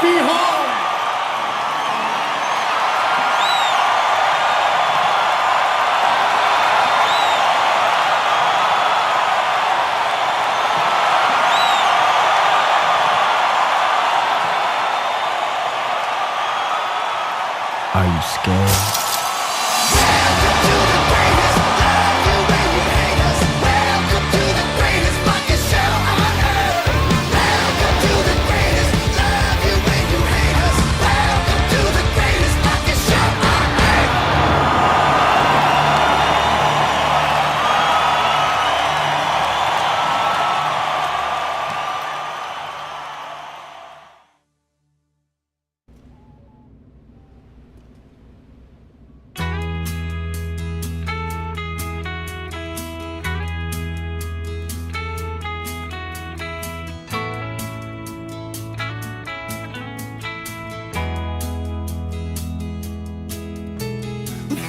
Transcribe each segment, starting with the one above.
be home. Are you scared?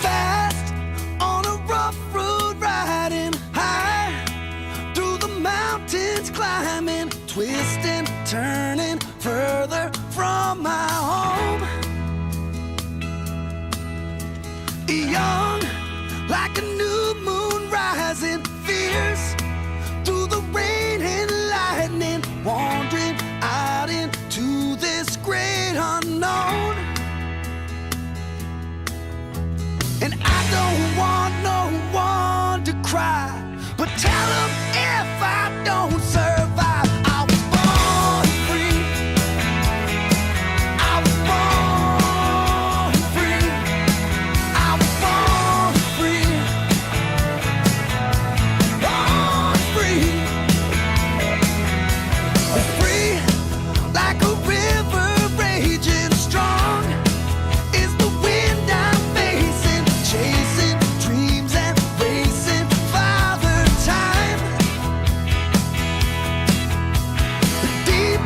Fast on a rough road, riding high through the mountains, climbing, twisting, turning further from my home. Young like a new moon rising, fierce through the rain and lightning, wandering out into this great unknown. And I don't want no one to cry, but tell them if I don't survive, I was born free. I was born free. I was born free. Born free. Free like a river raging strong is the wind I'm facing, chasing dreams and racing Father Time. Deep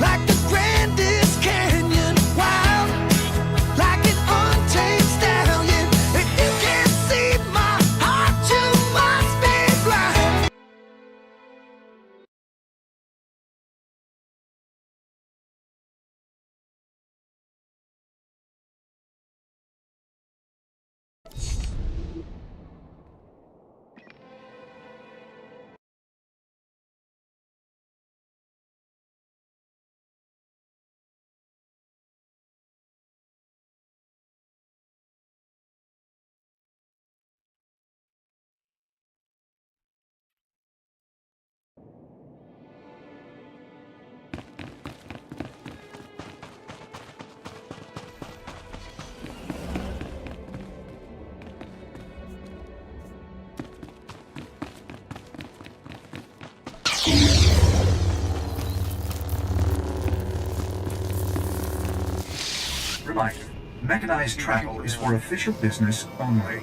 like the grandest canyon, wild like an untamed stallion. If you can't see my heart, you must be blind. Reminder, mechanized travel is for official business only.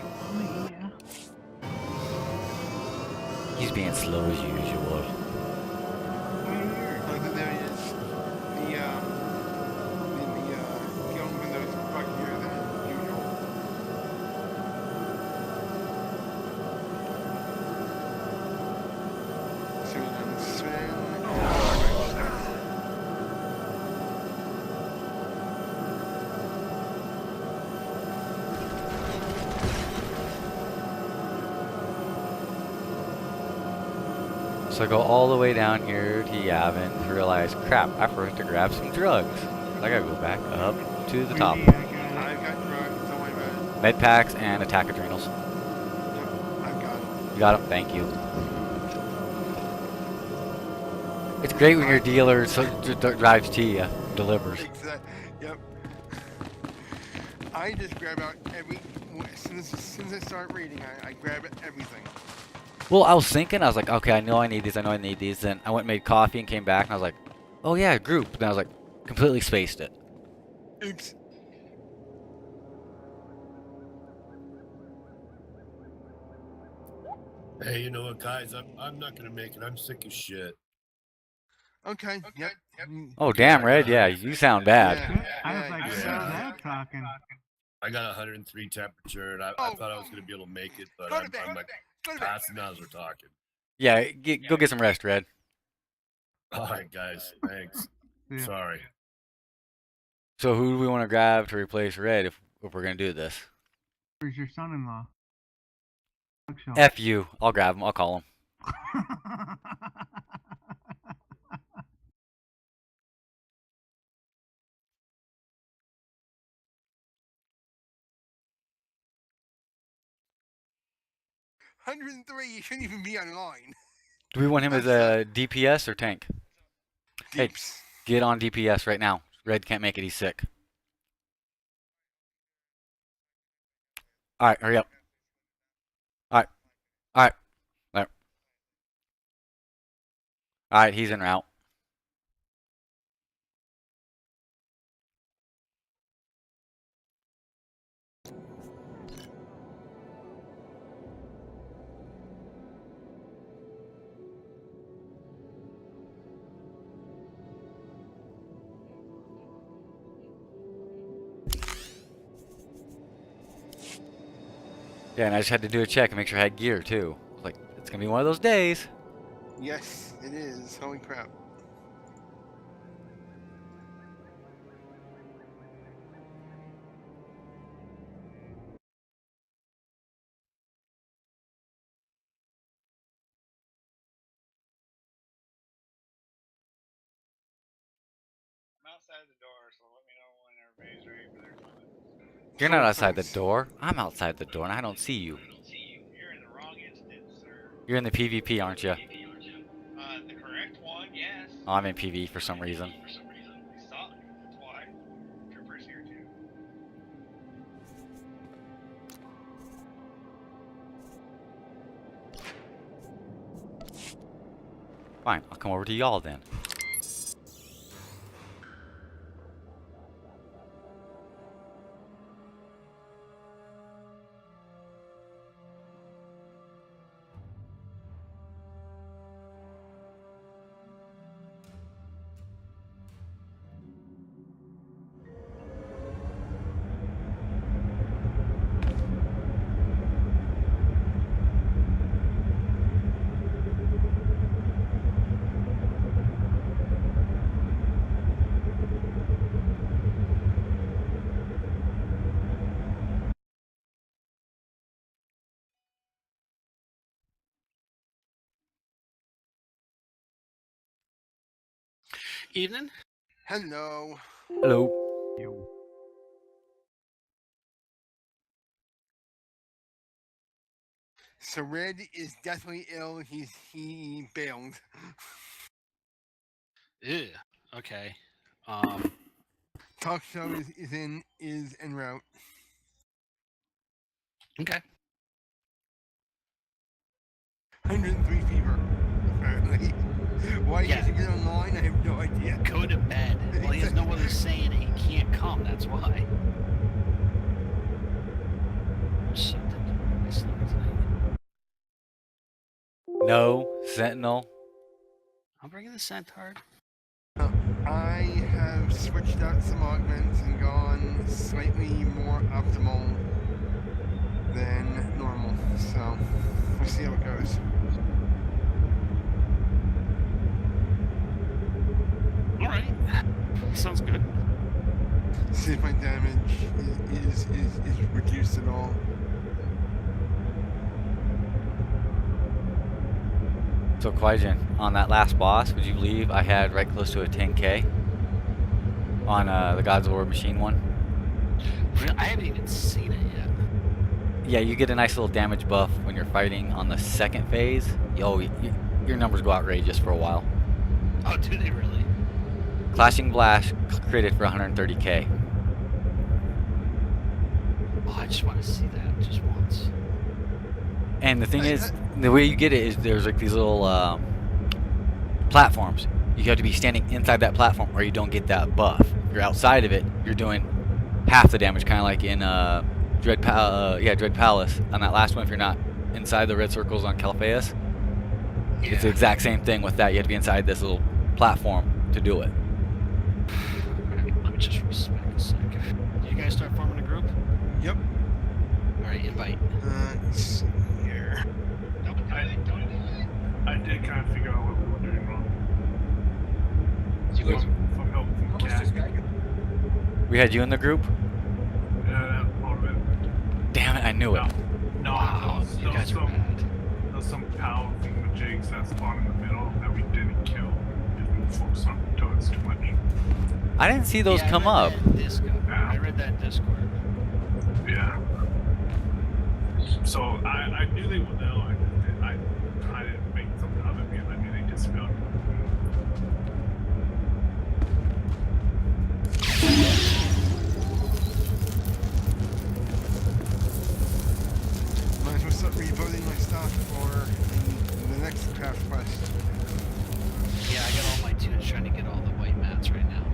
He's being slow as usual. Look, there he is. The young windows buggier than usual. Sven and Sven. So I go all the way down here to Yavin to realize, crap, I forgot to grab some drugs. I gotta go back up to the top. I've got drugs, don't worry about it. Med packs and attack adrenals. Yep, I've got them. You got them? Thank you. It's great when your dealer drives to you, delivers. Exactly. Yep. I just grab out as soon as I start reading, I grab everything. Well, I was thinking, I was like, okay, I know I need these, I know I need these. Then I went and made coffee and came back and I was like, oh yeah, group. Then I was like, completely spaced it. Oops. Hey, you know what, guys? I'm not gonna make it. I'm sick as shit. Okay. Yep. Oh, damn, Red. Yeah, you sound bad. I was like, you who's sound- that talking? I got 103 temperature, and I thought I was gonna be able to make it, but Go to bed. I'm like Go to bed. passing out as we're talking. Yeah, go get some rest, Red. All right, guys. Thanks. Yeah. Sorry. So who do we want to grab to replace Red if we're gonna do this? Where's your son-in-law? F you. I'll grab him. I'll call him. 103. You shouldn't even be online. Do we want him as a DPS or tank? Hey, Deeps. get on DPS right now. Red can't make it. He's sick. All right, hurry up. All right, all right, all right. All right, he's en route. Yeah, and I just had to do a check and make sure I had gear too. Like, it's gonna be one of those days. Yes, it is. Holy crap. I'm outside the door, so let me know when everybody's ready for their time. You're not outside the door. I'm outside the door and I don't see you. You're in the wrong instance, sir. You're in the PvP, aren't you? The correct one, yes. Oh, I'm in PV for some reason. They suck. That's why. Troopers here too. Fine, I'll come over to y'all then. Evening. Hello. Hello. You. So Red is definitely ill. He bailed. Ew. Okay. Talk show is en route. Okay. 103 fever. Apparently. Why Yeah. he doesn't get online, I have no idea. Go to bed. Well, he has no other say in it. He can't come. That's why. No, Sentinel. I'm bringing the Centaur. I have switched out some augments and gone slightly more optimal than normal. So we'll see how it goes. All right. Sounds good. See if my damage is reduced at all. So Kwaijin, on that last boss, would you believe I had right close to a 10k on the Gods of War machine one? I haven't even seen it yet. Yeah, you get a nice little damage buff when you're fighting on the second phase. Your numbers go outrageous for a while. Oh, do they really? Clashing Blast critted for 130k. Oh, I just want to see that just once. And the thing is, the way you get it is there's like these little platforms. You have to be standing inside that platform or you don't get that buff. If you're outside of it, you're doing half the damage, kind of like in Dread Palace. On that last one, if you're not inside the red circles on Calpheus, it's the exact same thing with that. You have to be inside this little platform to do it. Alright, let me just respec a sec. Did you guys start forming a group? Yep. Alright, invite. Let's see here. Don't do anything, don't do anything. I did kind of figure out what we were doing wrong. You guys, From help from Cat. We had you in the group? Yeah, that's part of it. Damn it, I knew it. No, Wow, you guys were bad. there was some power thingamajigs that spawned in the middle that we didn't kill because we focused on the turrets too much. I didn't see those Yeah, come I up. read that in Discord. I read that in Discord. Yeah. So I knew they were there. I didn't make something of it because I knew they disappeared. Might as well start rebuilding my stuff for the next craft quest. Yeah, I got all my tunes trying to get all the white mats right now.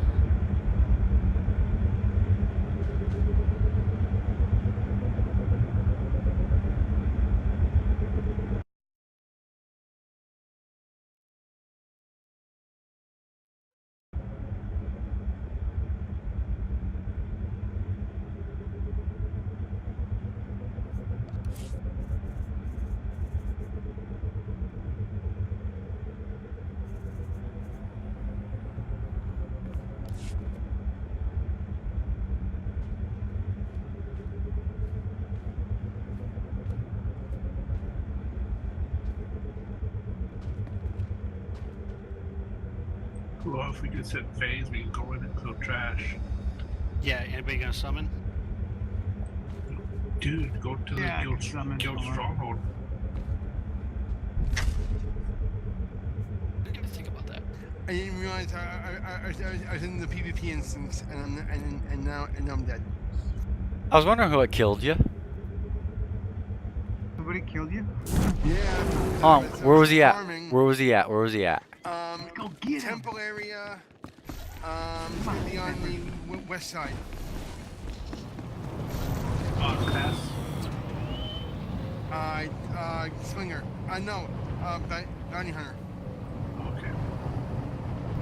Well, if we could set phase, we can go in and kill trash. Yeah, anybody gonna summon? Dude, go to Yeah, I the can summon guild someone. stronghold. I didn't think about that. I didn't realize I was in the PvP instance, and now I'm dead. I was wondering who had killed you. Somebody killed you? Yeah. Oh, where was he at? Farming. Where was he at? Where was he at? Go get him. Temple area. It's gonna be on the west side. Pass. Slinger. No. Bounty hunter. Okay.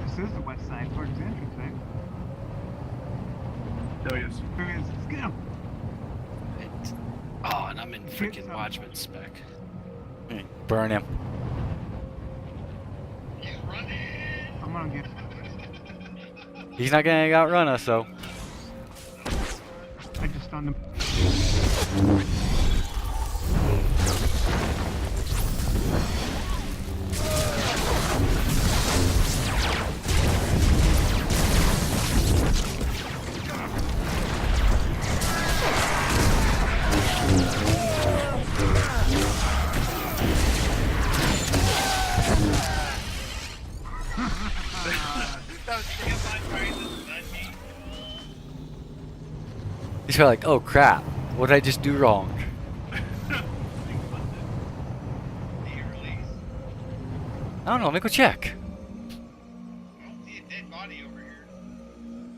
This is the west side towards the entrance, right? There he is. There he is. Let's get him. Oh, and I'm in freaking Watchman spec. Burn him. I'm gonna get. He's not gonna outrun us, though. I just stunned him. He's probably like, oh crap, what did I just do wrong? I don't know, let me go check.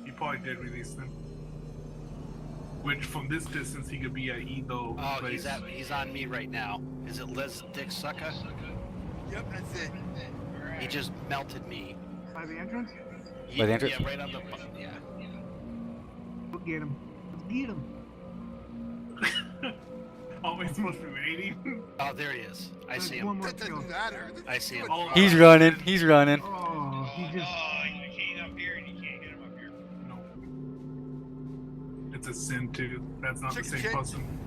He probably did release them. Which, from this distance, he could be at either Oh, place. he's on me right now. Is it Liz Dick Sucka? Yep, that's it. He just melted me. By the entrance? By the entrance? Yeah, right on the. Yeah. Go get him. Let's get him. Always supposed to be waiting. Oh, there he is. I There's see one him. more That kill. doesn't matter. I see him. Oh, He's running, he's running. Oh, he just. you can't up here and you can't hit him up here. No. It's a sin, too. That's not the Chicken same shit. person.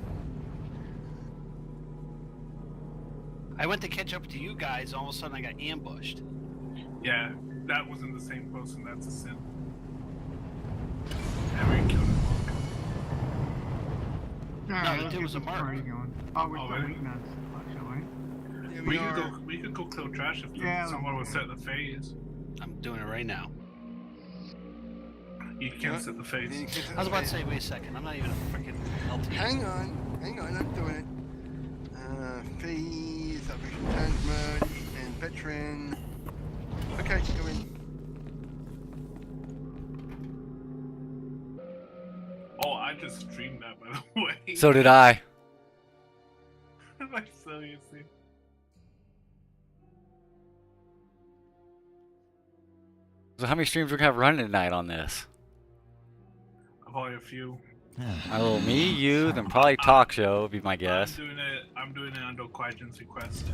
I went to catch up to you guys. All of a sudden, I got ambushed. Yeah, that wasn't the same person. That's a sin. And we killed him. Alright, it let's was get a this mark. party going. Oh, we're Oh, still really? waiting on stuff, shall we? Yeah, We could go kill trash if Yeah, someone would let's set the phase. I'm doing it right now. You can't set the phase. I was about to say, wait a second. I'm not even a freaking LT. Hang on, I'm doing it. Phase, Salvation Tank mode, and veteran. Okay, go in. Oh, I just streamed that, by the way. So did I. Like, seriously. So how many streams we're gonna have running tonight on this? Probably a few. A little me, you, then probably talk show would be my guess. I'm doing it under Quadrant's request.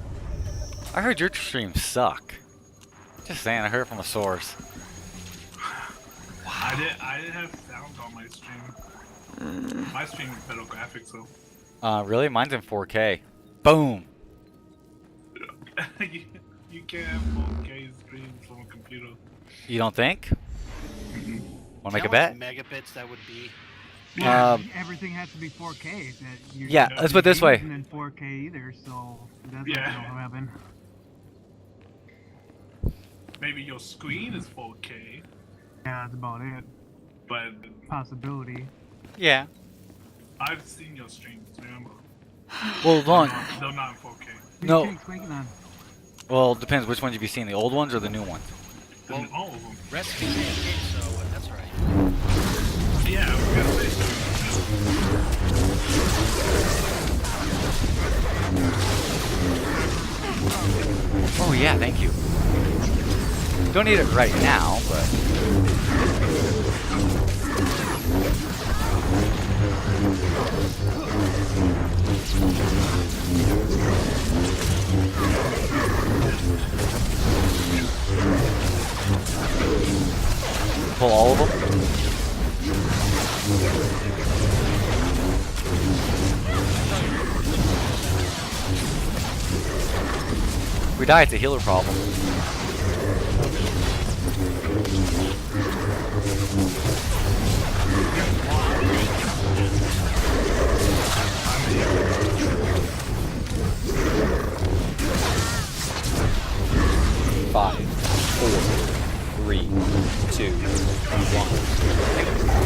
I heard your streams suck. Just saying, I heard it from a source. Wow. I didn't have sound on my stream. My stream is better graphics though. Really? Mine's in 4K. Boom. you can't have 4K streams from a computer. You don't think? Want to make a How bet? much megabits that would be? Everything has to be 4K. Yeah, let's put it this way. Isn't in 4K either, so that's Yeah. not gonna happen. Maybe your screen is 4K, Yeah, that's about it. but Possibility. Yeah. I've seen your streams, remember? Well, long. They're not in 4K. No. What are you speaking on? Well, it depends. Which ones have you seen? The old ones or the new ones? Well, All of them. Recipe's 8K, so that's right. Yeah, we gotta say. Oh yeah, thank you. Don't need it right now, but pull all of them. If we die, it's a healer problem. Five, four, three, two, I hit one.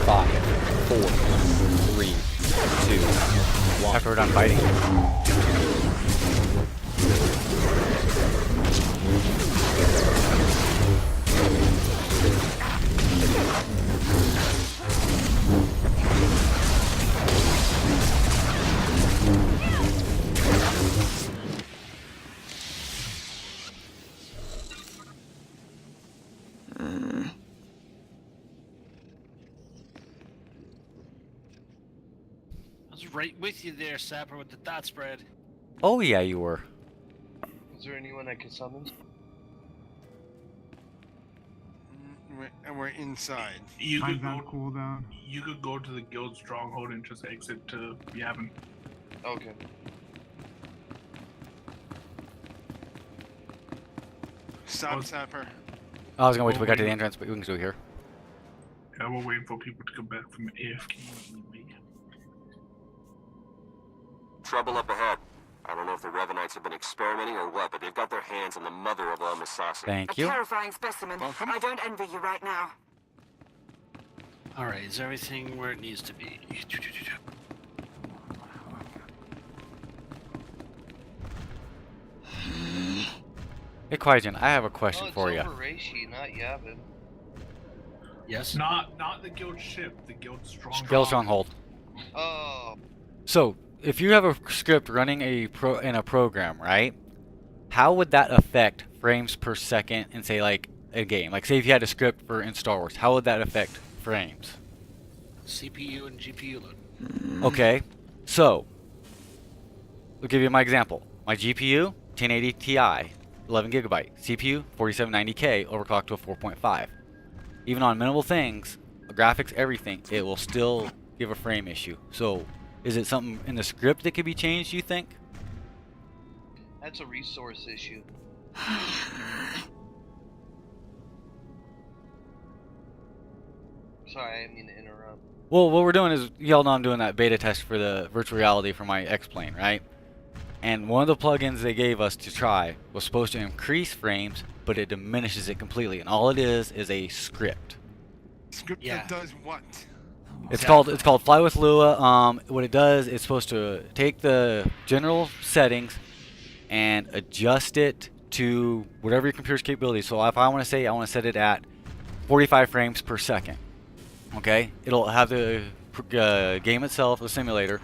five, four, three, two, one. After we're done fighting. I was right with you there, Sapper, with the dot spread. Oh yeah, you were. Is there anyone I can summon? And we're inside. You Mine's could on go. cooldown. You could go to the guild stronghold and just exit to Yavin. Okay. Stop, Sapper. I was gonna wait till we got to the entrance, but we can go here. Yeah, we're waiting for people to come back from AFK. Trouble up ahead. I don't know if the Revenites have been experimenting or what, but they've got their hands on the mother of all Misasi. Thank you. Terrifying specimen. Welcome. I don't envy you right now. Alright, is everything where it needs to be? Hey, Quaijin, I have a question Oh, for it's you. over Reishi, not Yavin. Yes? Not the guild ship, the guild stronghold. Guild stronghold. Oh, So, if you have a script running in a program, right? How would that affect frames per second in, say, like a game? Like, say if you had a script for in Star Wars, how would that affect frames? CPU and GPU load. Okay, so I'll give you my example. My GPU, 1080 Ti, 11 gigabyte. CPU, 4790K, overclocked to a 4.5. even on minimal things, graphics, everything, it will still give a frame issue. So, is it something in the script that could be changed, you think? That's a resource issue. Sorry, I didn't mean to interrupt. Well, what we're doing is, y'all know I'm doing that beta test for the virtual reality for my X-Plane, right? And one of the plugins they gave us to try was supposed to increase frames, but it diminishes it completely. And all it is a script. Script that does what? It's called Fly with Lua. What it does, it's supposed to take the general settings and adjust it to whatever your computer's capability. So if I want to say I want to set it at 45 frames per second, okay, it'll have the game itself, the simulator,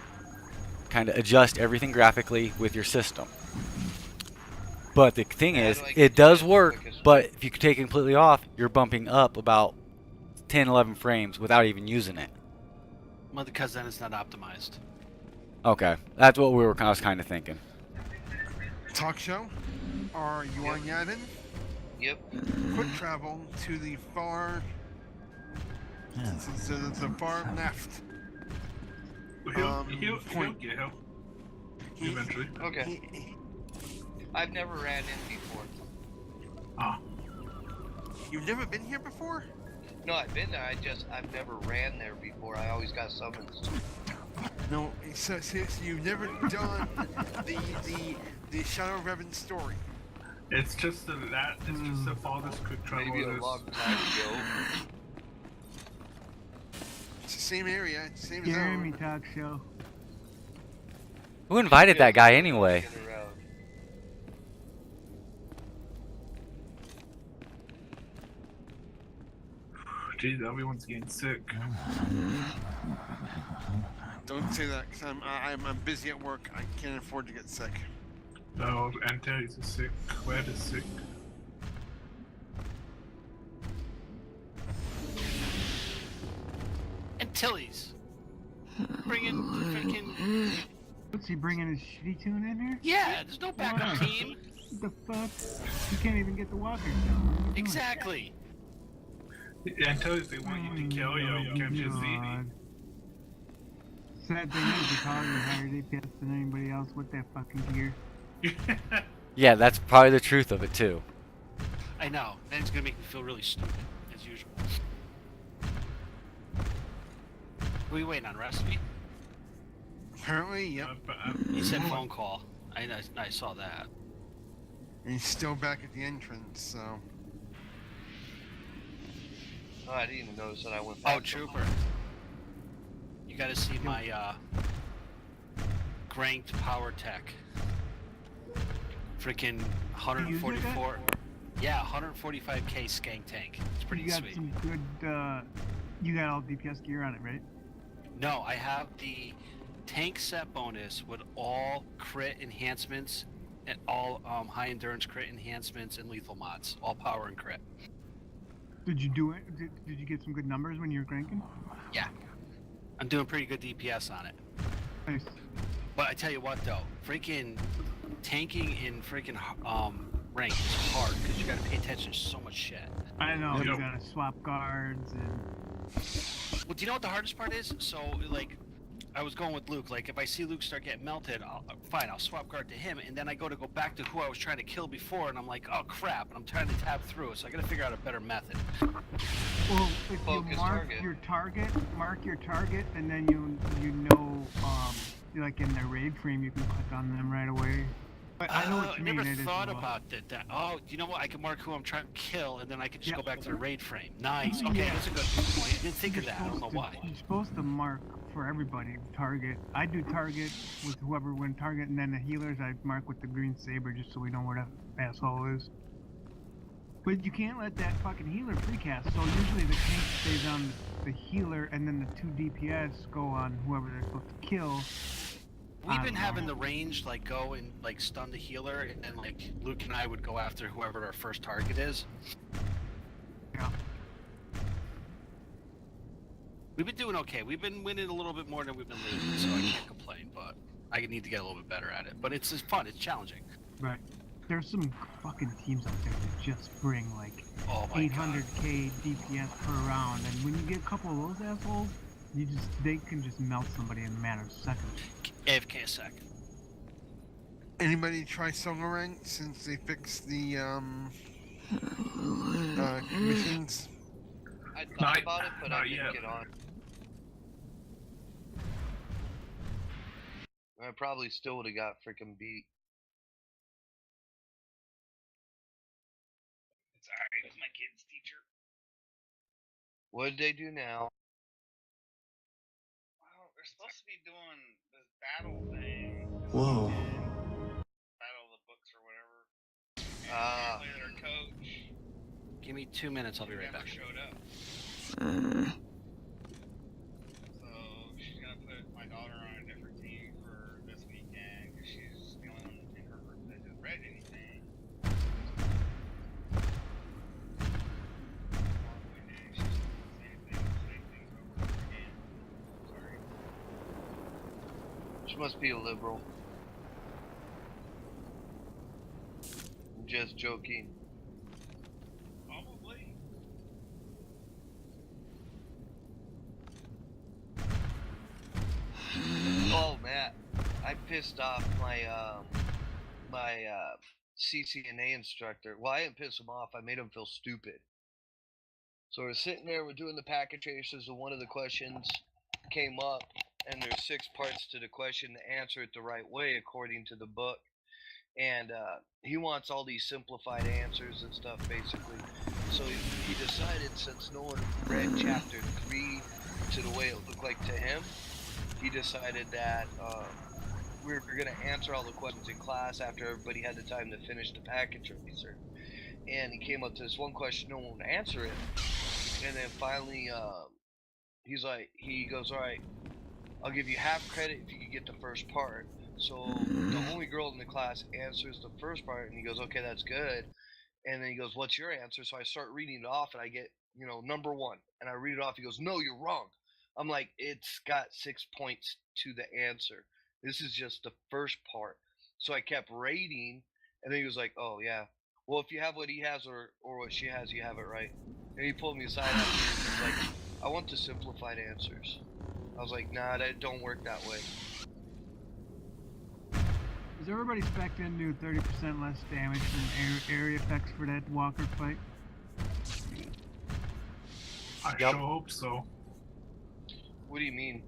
kind of adjust everything graphically with your system. But the thing is, it does work, but if you take it completely off, you're bumping up about 10, 11 frames without even using it. Well, because then it's not optimized. Okay, that's what I was kind of thinking. Talk show? Are you on Yavin? Yep. Quick travel to the far... to the far left. He'll get help. Eventually. Okay. I've never ran in before. Ah. You've never been here before? No, I've been there. I've never ran there before. I always got summons. No, so you've never done the Shadow Revan story. It's just the farthest quick travel. Maybe a long time ago. It's the same area, it's the same Jeremy zone. talk show. Who invited that guy anyway? Jeez, everyone's getting sick. Don't say that, because I'm busy at work. I can't afford to get sick. No, Antilles is sick. Where is sick? Antilles. Bringing the freaking. What's he bringing his shitty tune in here? Yeah, there's no backup Why? team. What the fuck? You can't even get the walkers down. Exactly. Antilles, they want you to kill you. Can't you see? Sad thing is, it's hard to higher DPS than anybody else with that fucking gear. Yeah, that's probably the truth of it too. I know. And it's gonna make me feel really stupid, as usual. Who are you waiting on, Recipe? Apparently, yep. He said phone call. I saw that. And he's still back at the entrance, so... Oh, I didn't even notice that I went back. Oh, Trooper. You gotta see my, Granked Power Tech. Freaking 144... Yeah, 145k skank tank. It's pretty You got sweet. some good, you got all DPS gear on it, right? No, I have the tank set bonus with all crit enhancements and all high endurance crit enhancements and lethal mods. All power and crit. Did you do it? Did you get some good numbers when you were cranking? Yeah. I'm doing pretty good DPS on it. Nice. But I tell you what though, freaking tanking in freaking rank is hard because you gotta pay attention to so much shit. I know, you gotta swap guards and... Well, do you know what the hardest part is? So, like, I was going with Luke. Like, if I see Luke start getting melted, fine, I'll swap guard to him, and then I go back to who I was trying to kill before, and I'm like, oh crap, and I'm trying to tab through it, so I gotta figure out a better method. Well, if you mark your target, and then you know, like in their raid frame, you can click on them right away. But I know what you mean. I never it is thought a lot. about that. Oh, you know what? I can mark who I'm trying to kill, and then I can just go back to the raid frame. Nice. Okay, that's a good point. I didn't think of that. I don't know why. You're supposed to mark for everybody target. I do target with whoever went target, and then the healers I mark with the green saber just so we know where the asshole is. But you can't let that fucking healer precast. So usually the tank stays on the healer, and then the 2 DPS go on whoever they're supposed to kill. We've been having the range like go and like stun the healer, and then like Luke and I would go after whoever our first target is. Yeah. We've been doing okay. We've been winning a little bit more than we've been losing, so I can't complain. But I need to get a little bit better at it. But it's fun. It's challenging. Right. there's some fucking teams out there that just bring like Oh my god. 800k DPS per round, and when you get a couple of those assholes, they can just melt somebody in a matter of seconds. AFK a sec. Anybody try Solarang since they fixed the missions? I thought about it, but I didn't yet. get on. I probably still would have got freaking beat. It's alright, it was my kid's teacher. What did they do now? Well, they're supposed to be doing this battle thing. Whoa. Battle of the books or whatever. Ah. And their coach. Give me 2 minutes, I'll be right back. Showed up. So she's gonna put my daughter on a different team for this weekend because she's the only one in her group that has read anything. She must be a liberal. I'm just joking. Probably. Oh, Matt, I pissed off my CCNA instructor. Well, I didn't piss him off. I made him feel stupid. So we're sitting there, we're doing the packet traces, and one of the questions came up, and there's 6 parts to the question to answer it the right way according to the book. And he wants all these simplified answers and stuff, basically. So he decided, since no one read chapter 3 to the way it looked like to him, he decided that we were going to answer all the questions in class after everybody had the time to finish the packet tracer. And he came up to this one question, no one would answer it. And then finally, he goes, all right, I'll give you half credit if you can get the first part. So the only girl in the class answers the first part, and he goes, okay, that's good. And then he goes, what's your answer? So I start reading it off, and I get, number 1. And I read it off. He goes, no, you're wrong. I'm like, it's got 6 points to the answer. This is just the first part. So I kept rating, and then he was like, oh, yeah. Well, if you have what he has or what she has, you have it right. And he pulled me aside and was like, I want the simplified answers. I was like, nah, that don't work that way. Is everybody spec'd into 30% less damage from area effects for that walker fight? I sure hope so. What do you mean?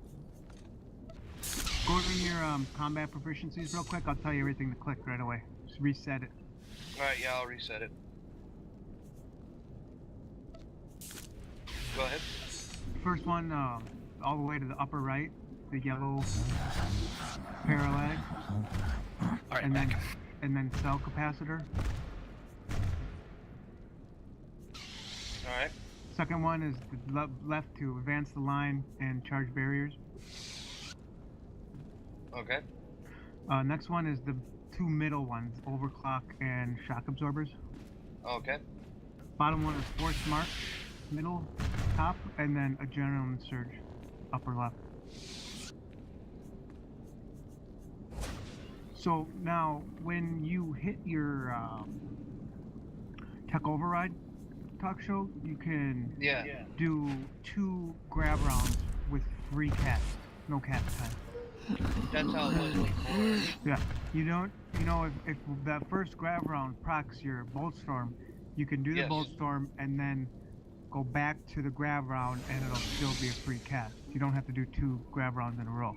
Go to your combat proficiencies real quick. I'll tell you everything to click right away. Just reset it. Alright, yeah, I'll reset it. Go ahead. First one, all the way to the upper right, the yellow paralag. Alright, and then cell capacitor. Alright. Second one is the left to advance the line and charge barriers. Okay. Next one is the 2 middle ones, overclock and shock absorbers. Okay. Bottom one is force march, middle, top, and then adrenaline surge, upper left. So now, when you hit your tech override talk show, you can do 2 grab rounds with free cast, no cast time. That's how it was before. Yeah, if that first grab round procs your bolt storm, you can do the bolt storm and then go back to the grab round and it'll still be a free cast. You don't have to do 2 grab rounds in a row.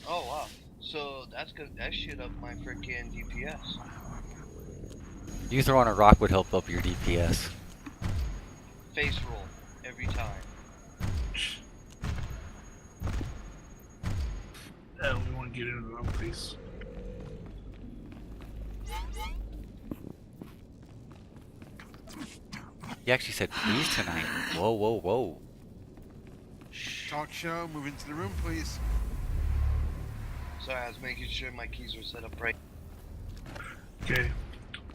Oh wow. So that's good. That shit up my freaking DPS. You throwing a rock would help up your DPS. Face roll every time. I don't want to get into that place. He actually said please tonight. Whoa, whoa, whoa. Talk show, move into the room, please. Sorry, I was making sure my keys were set up right. Okay.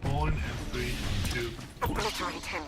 On and 3, 2, 1. Obliterate him.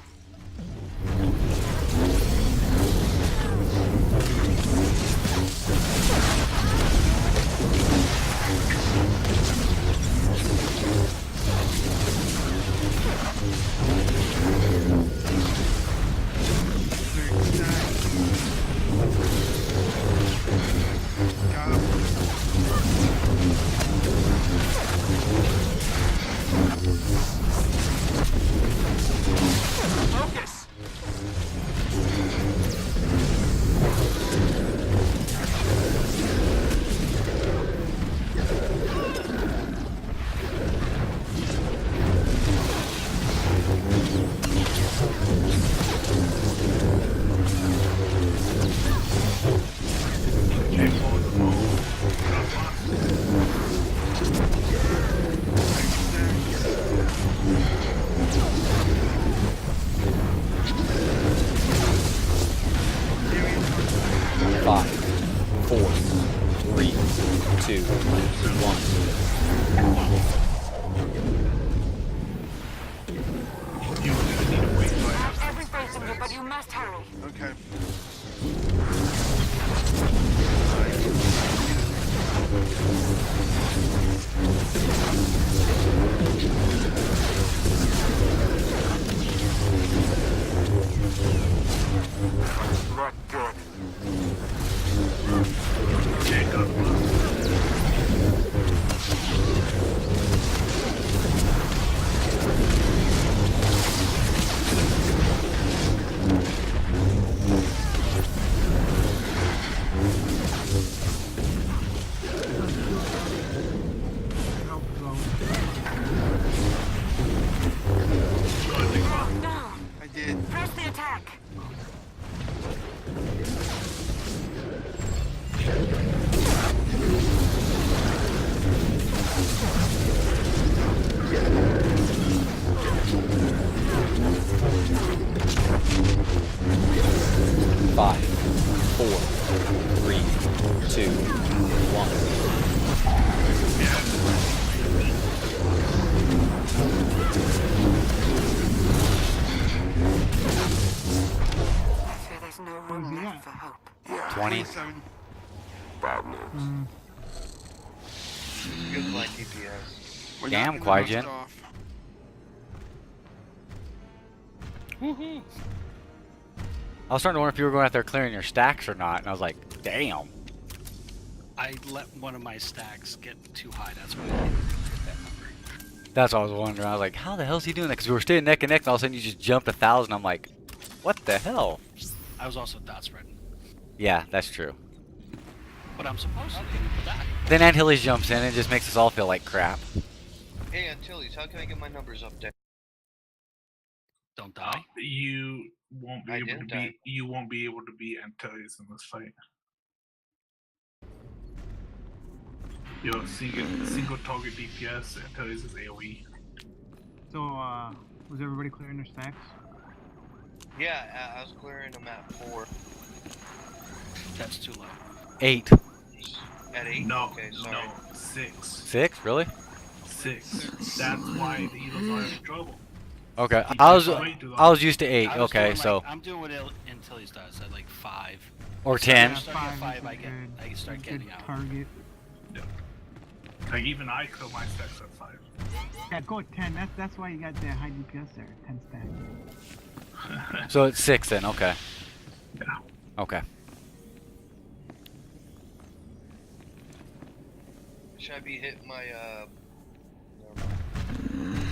2, 1. You're gonna need to wait till I have Every faith in you, but you must hurry. Okay. Not good. Okay, got one. Help go. No. I did. Press the attack. Five, 4, 3, 2, 1. I fear there's no room Where's he left at? for hope. 20. 27. Bad news. Good blind DPS. We're Damn, knocking the rust Qui-Gen. off. I was starting to wonder if you were going out there clearing your stacks or not, and I was like, damn. I let one of my stacks get too high. That's why I didn't hit that number. That's what I was wondering. I was like, how the hell is he doing that? Because we were staying neck and neck, and all of a sudden you just jumped 1,000. I'm like, what the hell? I was also dot spreading, Yeah, that's true. but I'm supposed to do that. Then Antilles jumps in and just makes us all feel like crap. Hey, Antilles, how can I get my numbers up there? Don't die. You won't be I able to didn't be. die. You won't be able to beat Antilles in this fight. Yo, single target DPS. Antilles is AOE. So, was everybody clearing their stacks? Yeah, I was clearing them at 4. That's too low. 8. At 8? No, Okay, sorry. no, 6. 6? Really? 6. That's why the healers are in trouble. Okay. He I takes was way too long. I was used to 8. I was Okay, doing, so like, I'm doing what Antilles does at like 5. or 10. Starting at 5, is I start good getting out. target. Like even I kill my stacks at 5. Yeah, go at 10. That's why you got the high DPS there. 10 stack. So it's 6 then. Okay. Yeah. Okay. Should I be hitting my, never mind.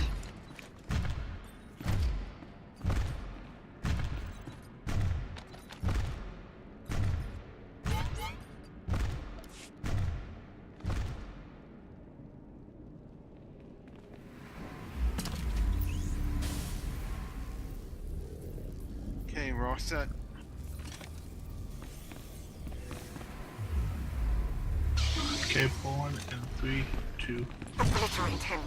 Okay, we're all set. Okay, forward in 3, 2. Obliterate him.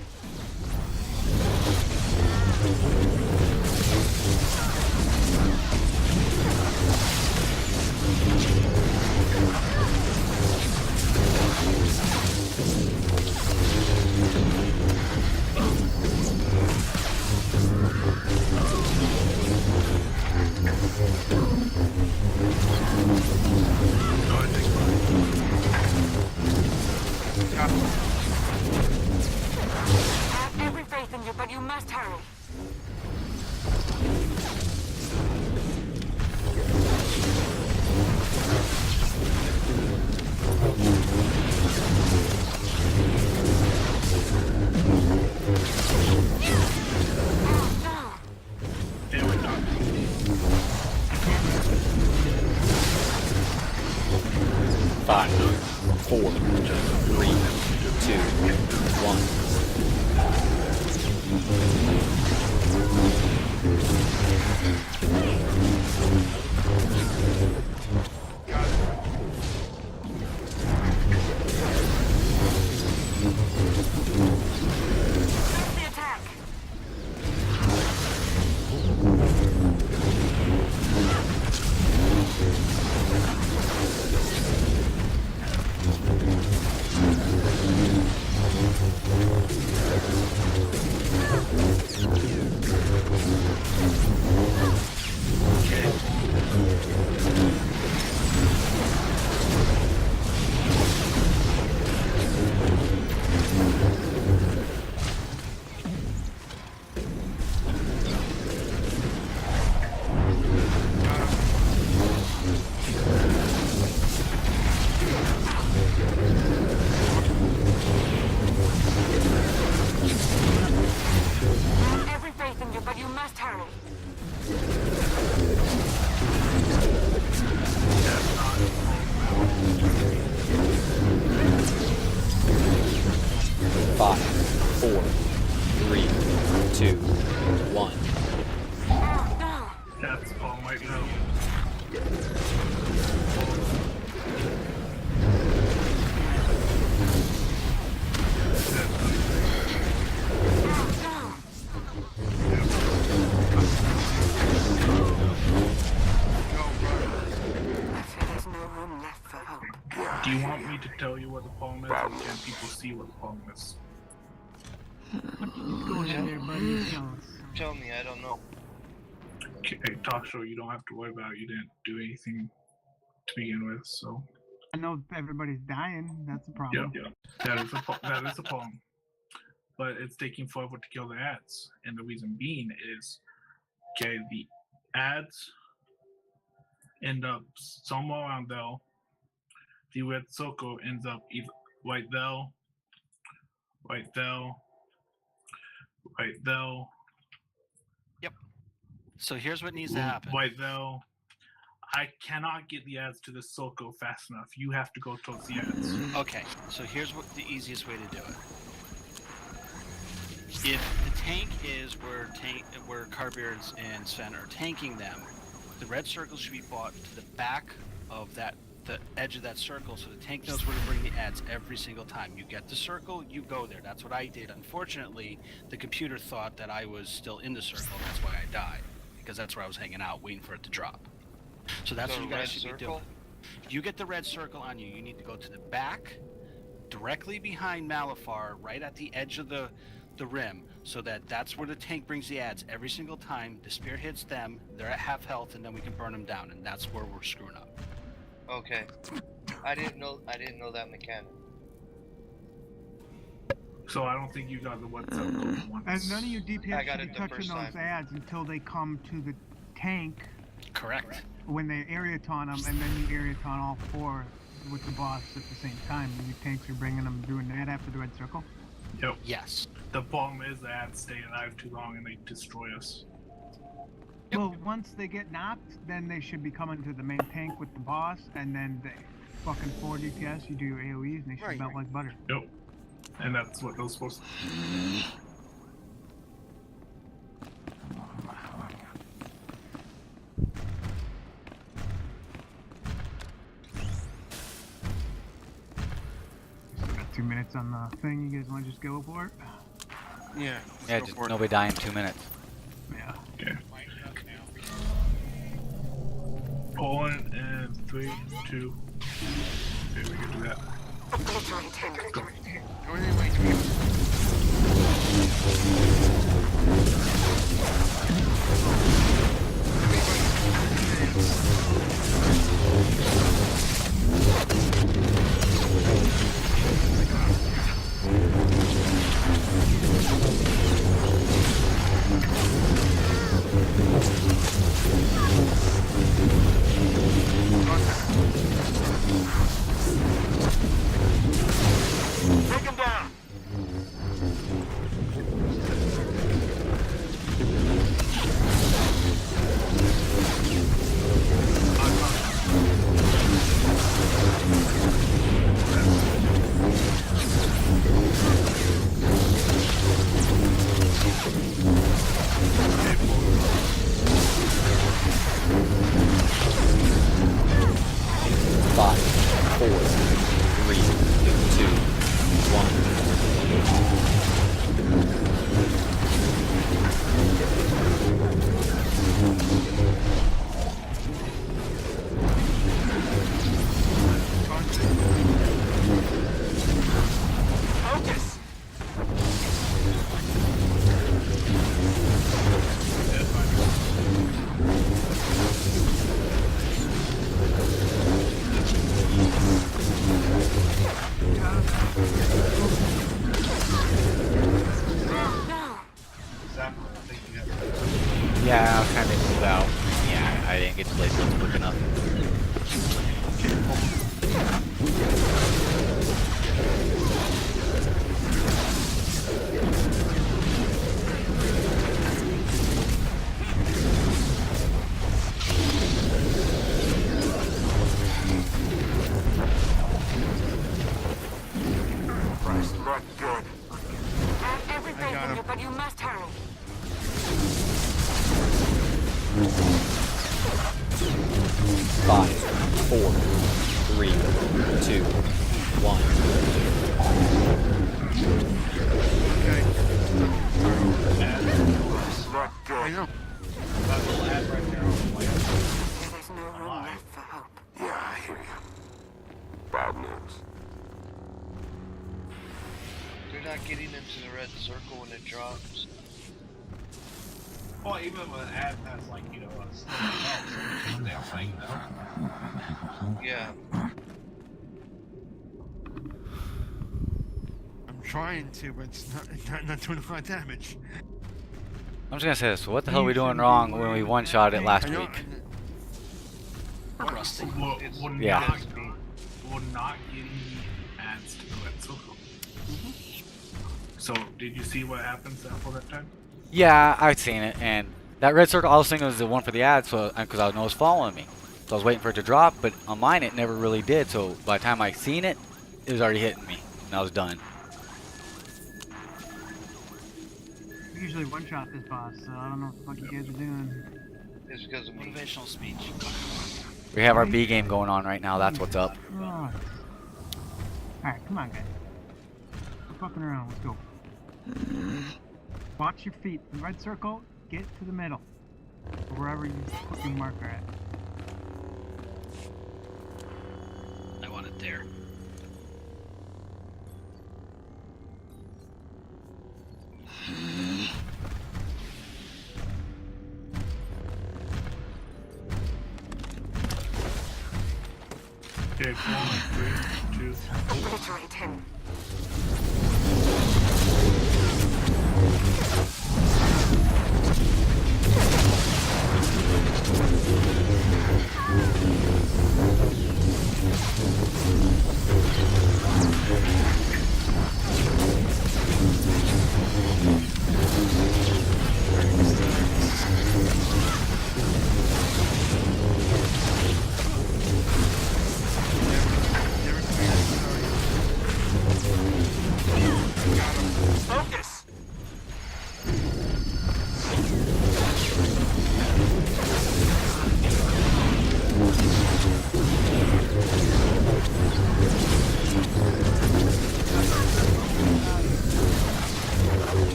I have every faith in you, but you must hurry. No. And we're done. 5, 4, 3, 2, 1. Press the attack. 2, 1. That's Paul might know. There's no room left for hope. Do you want me to tell you what the problem is, or can people see what the problem is? What's going on there, buddy? Tell me, I don't know. Okay, talk show, you don't have to worry about it. You didn't do anything to begin with, so. I know everybody's dying. That's a problem. Yeah. That is a problem. But it's taking forever to kill the ads. And the reason being is, okay, the ads end up somewhere around there. The red circle ends up either right there, right there, right there. Yep. So here's what needs to happen. Right there. I cannot get the ads to the circle fast enough. You have to go towards the ads. Okay, so here's what the easiest way to do it. If the tank is where Carbeards and Sven are tanking them, the red circle should be brought to the back of the edge of that circle, so the tank knows where to bring the ads every single time. You get the circle, you go there. That's what I did. Unfortunately, the computer thought that I was still in the circle, and that's why I died, because that's where I was hanging out, waiting for it to drop. So that's what you guys should be doing. You get the red circle on you. You need to go to the back, directly behind Malafar, right at the edge of the rim, so that's where the tank brings the ads every single time. The spear hits them, they're at half health, and then we can burn them down, and that's where we're screwing up. Okay. I didn't know that mechanic. So I don't think you got the WhatsApp code once. And none of you DPS got should be it the touching first those time. ads until they come to the tank Correct. when they area taunt them, and then you area taunt all 4 with the boss at the same time. And your tanks are bringing them, doing that after the red circle. Yep. Yes. The problem is the ads stay alive too long and they destroy us. Well, once they get knocked, then they should be coming to the main tank with the boss, and then they fucking 4 DPS, you do your AoEs, and they should melt like butter. Yep. And that's what they're supposed to Still got 2 minutes on the thing. You guys want to just go for it? Yeah. Yeah, just nobody die in 2 minutes. Yeah. Okay. Pulling in 3, 2. Okay, we can do that. Obliterate him. Go anyway. Take him down. Five, 4, 3, 2, 1. Focus. Yeah, I'll kind of move out. Yeah, I didn't get to play this quick enough. Look good. I have every faith in you, but you must hurry. 5, 4, 3, 2, 1. Okay. Not I good. know. There's no room left for hope. Yeah, I hear you. Bad news. They're not getting into the red circle when it drops. Well, even when an ad has like, you know, a slow damn thing though. Yeah. I'm trying to, but it's not doing a lot of damage. I'm just gonna say this. What the hell are we doing wrong when we one-shot it last I know. week? We're rusty. We're Yeah. not getting the ads to the red circle. So, did you see what happened for that time? Yeah, I've seen it, and that red circle I was thinking was the one for the ad, so because I know it was following me. So I was waiting for it to drop, but on mine it never really did, so by the time I seen it, it was already hitting me, and I was done. We usually one-shot this boss, so I don't know what the fuck you guys are doing. It's because of me. Motivational speech. We have our B game going on right now, that's what's up. Alright, come on, guys. Quit fucking around, let's go. Watch your feet. The red circle, get to the middle. Or wherever you put your marker at. I want it there. Okay, come on, 3, 2. Obliterate him. Focus!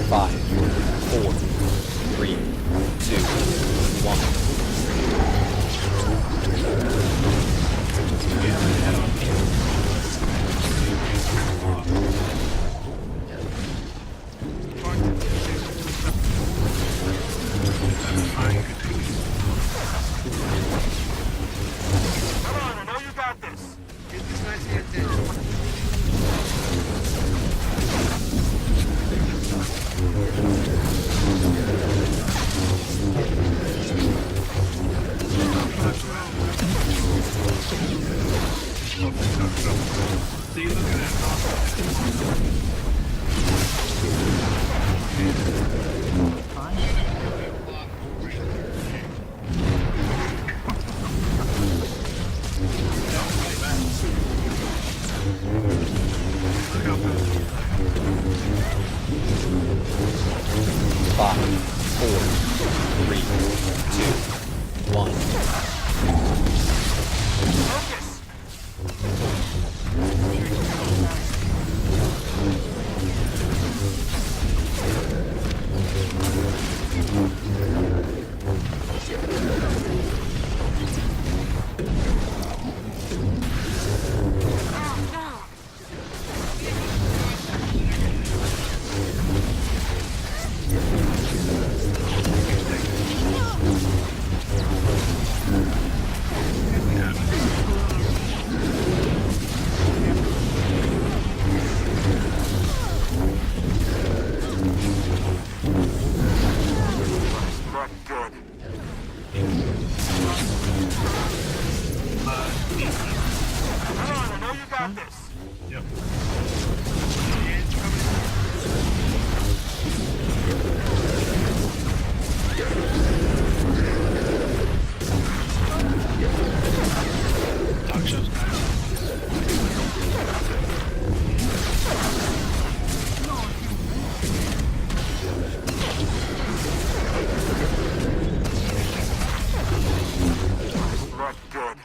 Five, 4, 3, 2, 1. Come on, I know you got this. Get this nice hand in. See, look at that. Five, 4, 3, 2, 1. Focus! Not good. Come on, I know you got this. Yep. Talk show's nice. Fuck, good.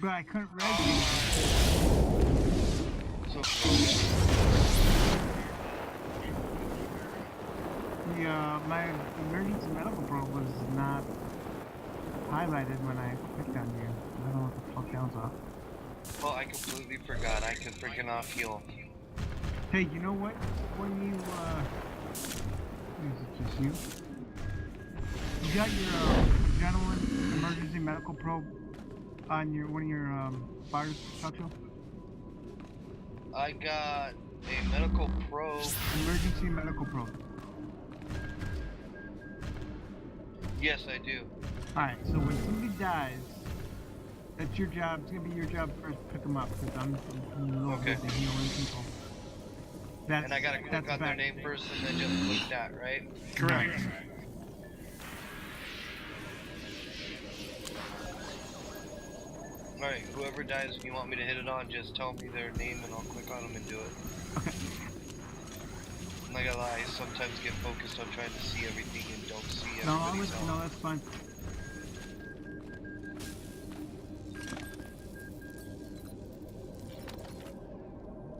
But I couldn't res you. So My emergency medical probe was not highlighted when I clicked on you. I don't know what the fuck that was off. well, I completely forgot. I can freaking off heal. Hey, you know what? When you, is it just you? You got your, adrenaline emergency medical probe on your, one of your, fire structure? I got a medical probe. Emergency medical probe. Yes, I do. Alright, so when somebody dies, that's your job. It's gonna be your job first to pick them up, because I'm in the middle of Okay. the healing people. That's, And I gotta click that's on their fact. name first and then just click that, right? Correct. Alright, whoever dies and you want me to hit it on, just tell me their name and I'll click on them and do it. Okay. I'm not gonna lie, I sometimes get focused on trying to see everything and don't see No, everybody's else. no, that's fine.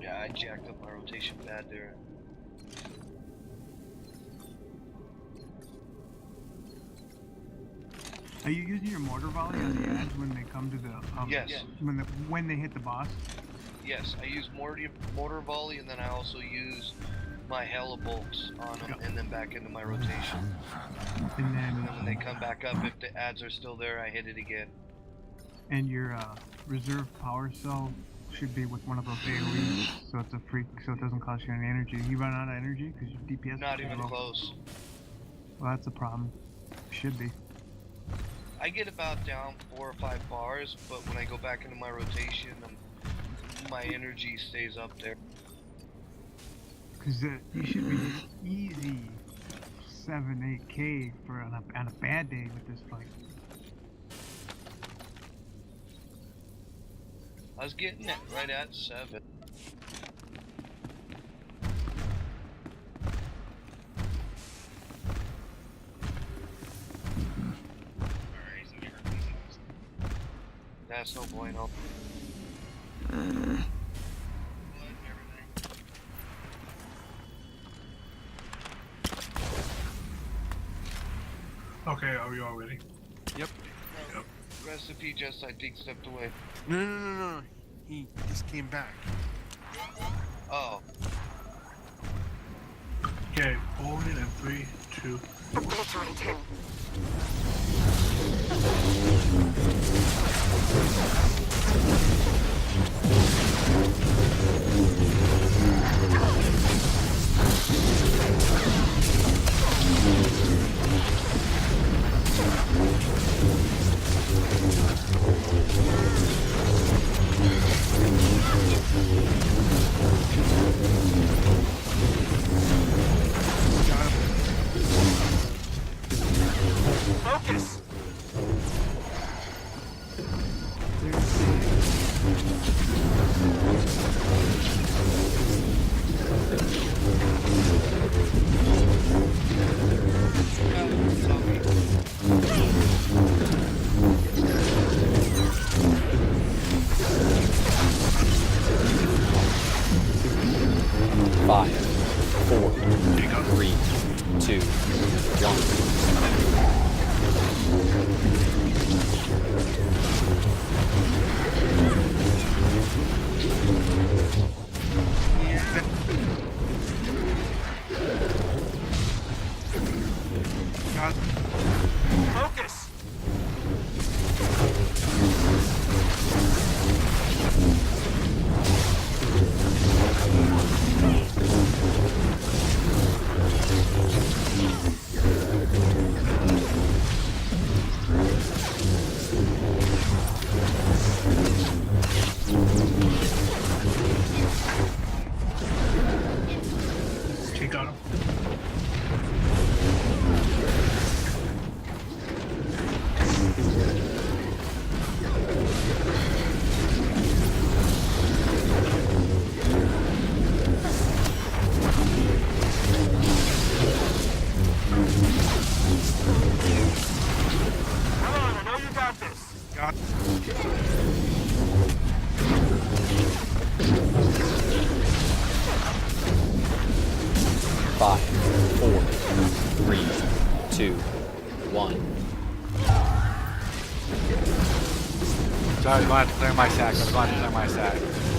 Yeah, I jacked up my rotation bad there. Are you using your mortar volley on the ads when they come to the Yes. when they hit the boss? Yes, I use mortar volley and then I also use my helibolts on them and then back into my rotation. And And then then when they come back up, if the ads are still there, I hit it again. and your reserve power cell should be with one of those AoEs, so it's a freak, so it doesn't cost you any energy. You run out of energy because your DPS Not is even low. close. Well, that's a problem. Should be. I get about down 4 or 5 bars, but when I go back into my rotation, my energy stays up there. Because you should be easy 7-8k for on a bad day with this fight. I was getting it right at 7. That's no bueno. Okay, are we all ready? Yep. Recipe just, I think, stepped away. No. He just came back. Oh. Okay, hold it in 3, 2. Obliterate him. Focus! God. 5, 4, 3, 2, 1. Sorry, I was going to have to clear my stacks.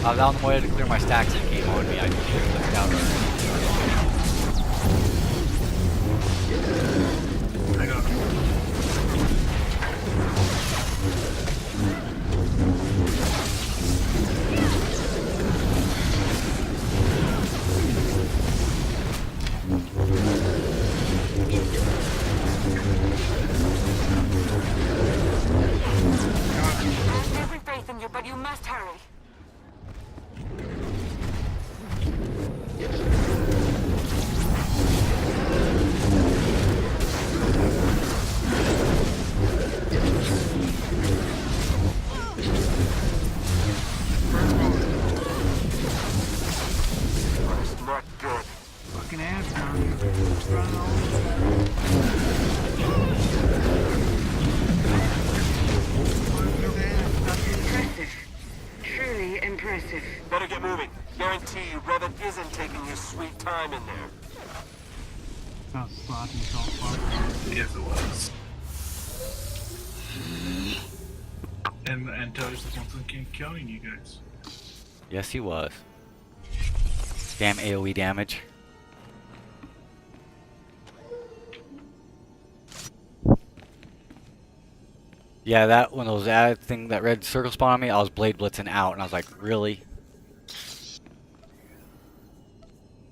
I was on the way to clear my stacks and it came on me. I just clicked out. I got him. I have every faith in you, but you must hurry. Not good. Fucking ass down here. Run over. Impressive. Truly impressive. Better get moving. Guarantee you, Revan isn't taking his sweet time in there. Oh, sloppy salt fuck. Yes, it was. And Toast is once again killing you guys. Yes, he was. Damn AoE damage. Yeah, that when those ad thing, that red circle spawned on me, I was blade blitzing out, and I was like, really?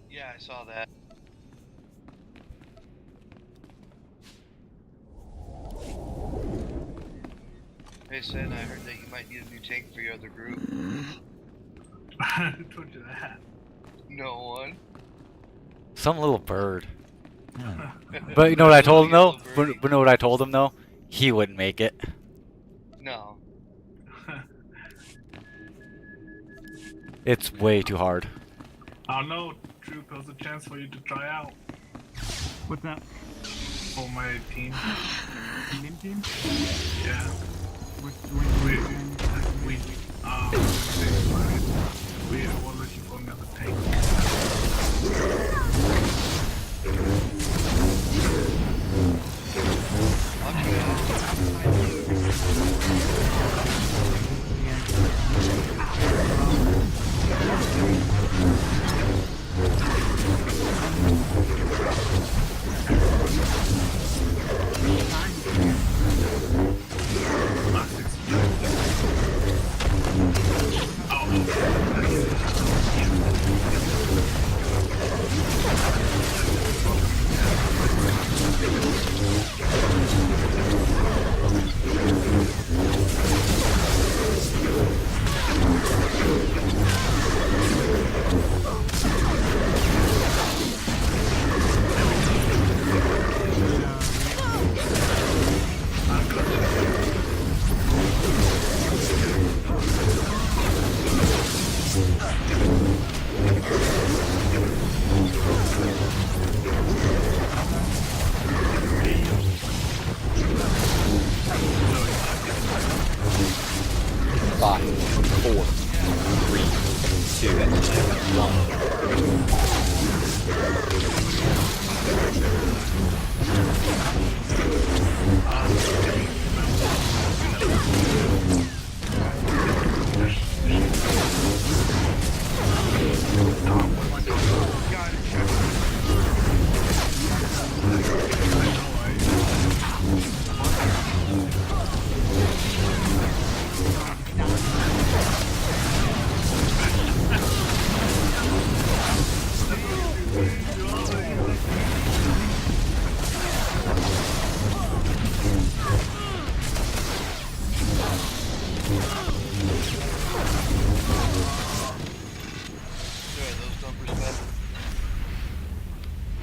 Yeah, I saw that. Hey, Sen, I heard that you might need a new tank for your other group. Who told you that? No one. Some little bird. But you know what I told him though? But you know what I told him though? He wouldn't make it. No. It's way too hard. I don't know, Troop, there's a chance for you to try out What's that? for my team. Min team? Yeah. Which We, one? we were looking for another tank.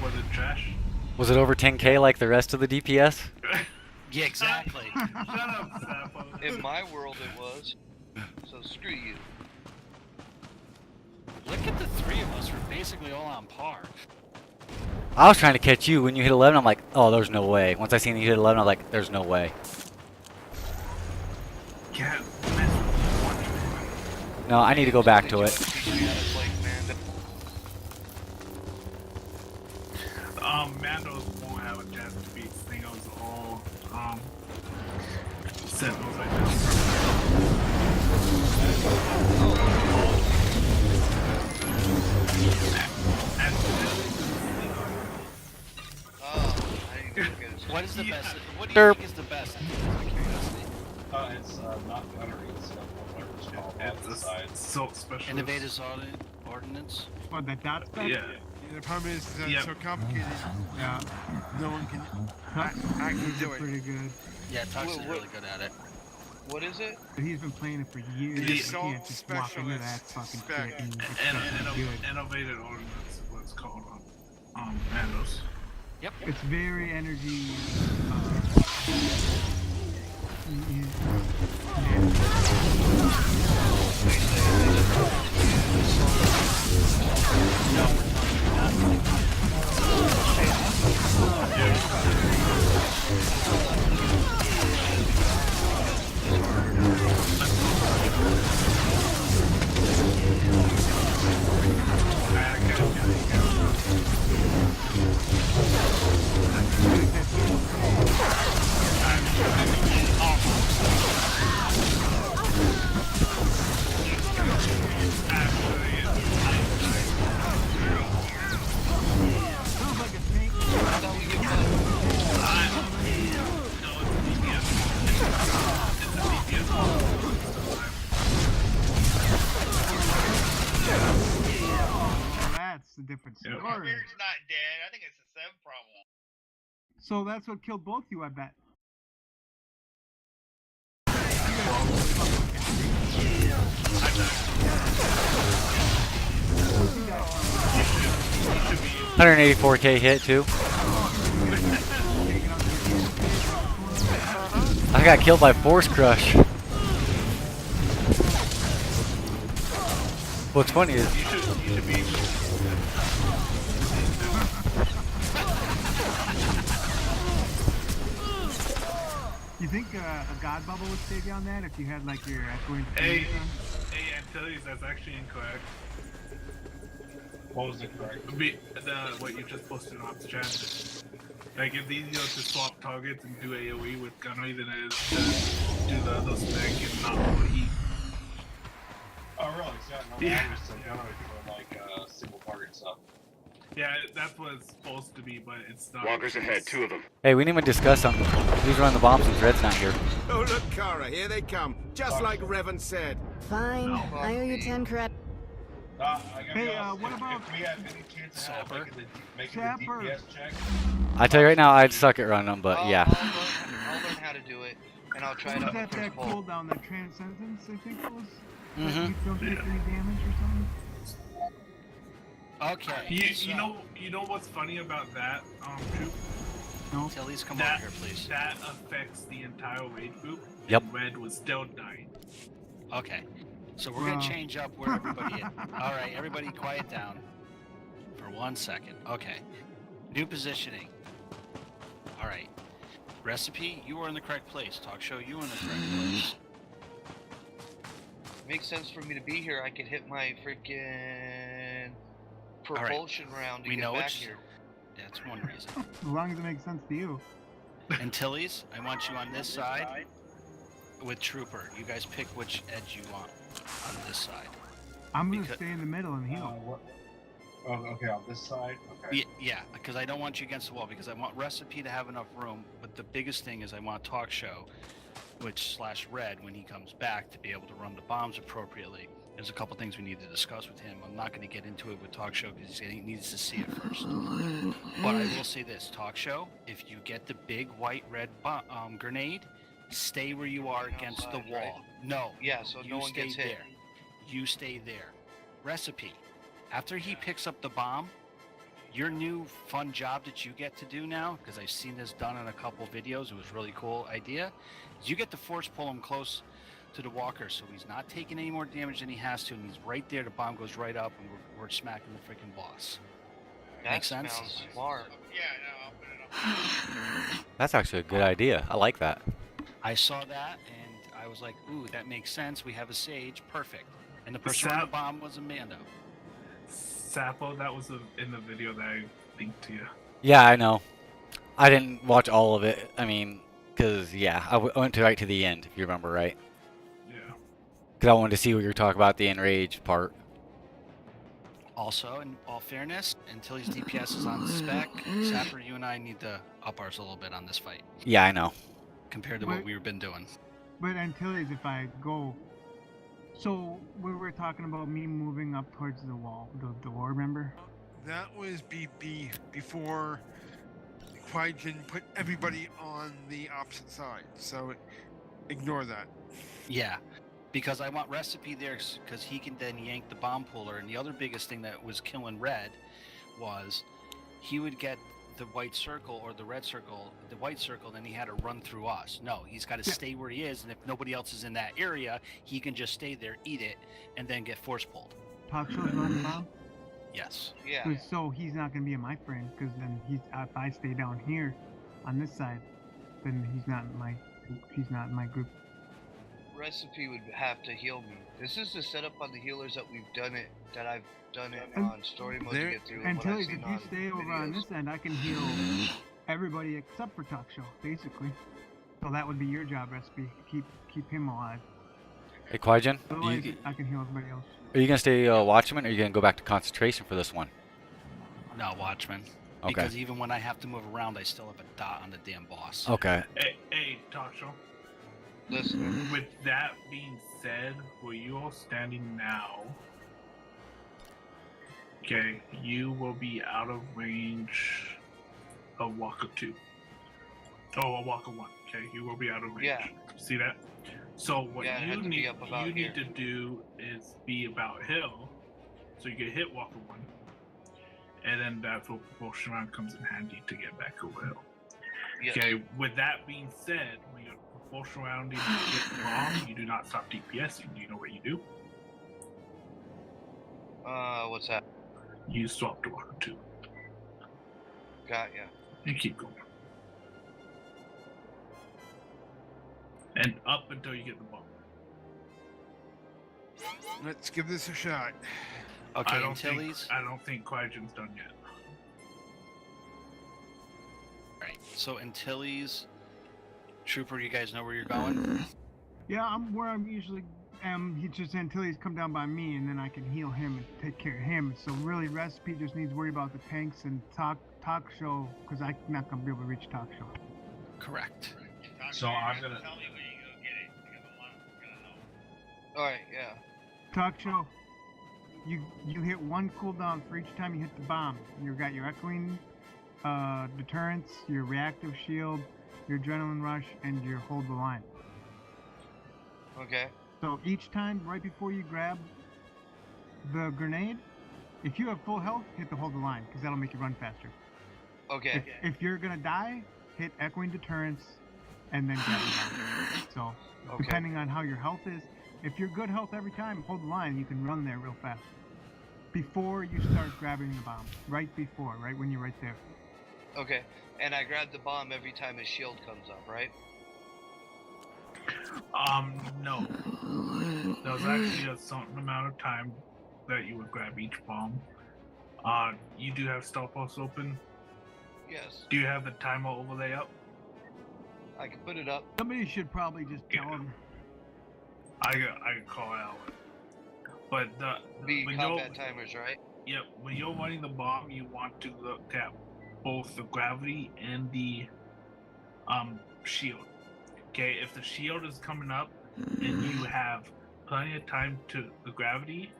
Was it trash? Was it over 10k like the rest of the DPS? Yeah, exactly. Shut up, Sapo. In my world, it was. So screw you. Look at the three of us. We're basically all on par. I was trying to catch you when you hit 11. I'm like, oh, there's no way. Once I seen you hit 11, I'm like, there's no way. can't mess with one. No, I need to go back to it. Mandos won't have a chance to beat Stingos or Sentinels right now. What is the best? What do you Derp. think is the best? It's not gunnery, it's whatever it's called. Yeah, On the side. So special. Innovators ordinance. What, the dot spec? Yeah. The problem is that Yep. it's so complicated. Yeah. No one can actually These do are it. pretty good. Yeah, Tux is really good at it. What is it? But he's been playing it for years. The You assault can't just walk into that fucking spec. shit and expect it to be good. Innovated ordnance is what it's called on Mandos. Yep. It's very energy. Sounds like a snake. That's the different story. not dead. I think it's a 7 problem. So that's what killed both you, I bet. $184K hit too. I got killed by Force Crush. What's funny is You think a God Bubble would save you on that if you had like your echoing Hey, fingers on? hey, Antilles, that's actually incorrect. What was incorrect? What you just posted on the chat. Like, it's easier to swap targets and do AoE with gunnery than it is to do the other spec and not overheat. Oh, really? So, no, Yeah. I was gunnery for like single target stuff. Yeah, that's what it's supposed to be, but it's not. Walkers ahead, 2 of them. hey, we need to discuss something. Who's running the bombs since Red's not here? Oh, look, Kara, here they come. Just like Revan said. Fine. I owe you 10 credits. I gotta Hey, go. what about if we have any chance of Sapper? making the Sapper? DPS check? I tell you right now, I'd suck at running them, but yeah. I'll learn how to do it, and I'll try it What was out that, the first pull. cooldown, that Transcendence, I think it was? Mhm. You don't take any damage or something? Okay. You know what's funny about that, troop? No. Tilly's, come over That, here, please. that affects the entire raid group. Yep. And Red was still dying. Okay. So we're gonna change up where everybody is. All right, everybody, quiet down for 1 second. Okay. New positioning. All right. Recipe, you are in the correct place. Talk show, you are in the correct place. Makes sense for me to be here. I can hit my freaking propulsion round to We get know back it's. here. That's one reason. As long as it makes sense to you. And Tilly's, I want you on this side with Trooper. You guys pick which edge you want on this side. I'm gonna Because- stay in the middle and heal. Oh, okay, on this side? Okay. Yeah, because I don't want you against the wall because I want Recipe to have enough room. But the biggest thing is I want Talk Show, which / Red, when he comes back, to be able to run the bombs appropriately. There's a couple things we need to discuss with him. I'm not going to get into it with Talk Show because he needs to see it first. But I will say this, Talk Show, if you get the big white-red grenade, stay where you are against the wall. right? No. Yeah, so you no one stay gets hit. there. You stay there. Recipe, after he picks up the bomb, your new fun job that you get to do now, because I've seen this done in a couple videos, it was a really cool idea, is you get to force pull him close to the walker so he's not taking any more damage than he has to, and he's right there, the bomb goes right up, and we're smacking the freaking boss. That Make sense? smells smart. Yeah, no, I'll put it up. That's actually a good idea. I like that. I saw that, and I was like, ooh, that makes sense. We have a Sage. Perfect. And the person on the bomb was Amanda. Sapo, that was in the video that I linked to you. Yeah, I know. I didn't watch all of it. I mean, because, yeah, I went right to the end, if you remember right. Yeah. Because I wanted to see what you were talking about, the enraged part. Also, in all fairness, until his DPS is on spec, Sapper, you and I need to up ours a little bit on this fight. Yeah, I know. Compared to what we've been doing. But Antilles, if I go... So, we were talking about me moving up towards the wall, the door, remember? That was before Qui-Jin put everybody on the opposite side, so ignore that. Yeah, because I want Recipe there because he can then yank the bomb puller. And the other biggest thing that was killing Red was he would get the white circle or the red circle, the white circle, then he had to run through us. No, he's got to stay where he is, and if nobody else is in that area, he can just stay there, eat it, and then get force pulled. Talk show's running the bomb? Yes. Yeah. So he's not going to be my friend, because then if I stay down here on this side, then he's not in my group. Recipe would have to heal me. This is the setup on the healers that I've done it on story mode to get through. Until if you stay over on this end, I can heal everybody except for Talk Show, basically. So that would be your job, Recipe. Keep him alive. Hey, Qui-Jin, Otherwise, I can heal everybody else. are you going to stay Watchman, or are you going to go back to concentration for this one? No, Watchman. Okay. Because even when I have to move around, I still have a dot on the damn boss. Okay. Hey, Talk Show. Listen. With that being said, where you are standing now, okay, you will be out of range of Walker 2. Oh, Walker 1. Okay, you will be out of range. Yeah. See that? So what you need to do is be about hill, so you can hit Walker 1, and then that's where propulsion round comes in handy to get back over hill. Yes. Okay, with that being said, when you're propulsion rounding gets wrong, you do not stop DPSing. Do you know what you do? What's that? You swap to Walker 2. Got ya. And keep going. And up until you get the bomb. Let's give this a shot. Okay, I don't Antilles. think Qui-Jin's done yet. Right. So Antilles, Trooper, you guys know where you're going? Yeah, I'm where I'm usually am. He just until he's come down by me, and then I can heal him and take care of him. So really, Recipe just needs to worry about the tanks and talk show, because I'm not gonna be able to reach Talk Show. Correct. So I'm gonna. Alright, yeah. Talk Show. You hit one cooldown for each time you hit the bomb. You got your echoing deterrence, your reactive shield, your adrenaline rush, and your hold the line. Okay. So each time, right before you grab the grenade, if you have full health, hit the hold the line, because that'll make you run faster. Okay. If you're gonna die, hit echoing deterrence, and then grab the bomb. So depending on how your health is, if you're good health every time, hold the line, you can run there real fast. Before you start grabbing the bomb, right when you're right there. Okay. And I grab the bomb every time his shield comes up, right? No. There was actually a certain amount of time that you would grab each bomb. You do have Stealth Pulse open? Yes. Do you have the timer overlay up? I can put it up. Somebody should probably just tell him. I can call it out. But when combat timers, right? Yep. When you're running the bomb, you want to look at both the gravity and the shield. Okay, if the shield is coming up and you have plenty of time to the gravity,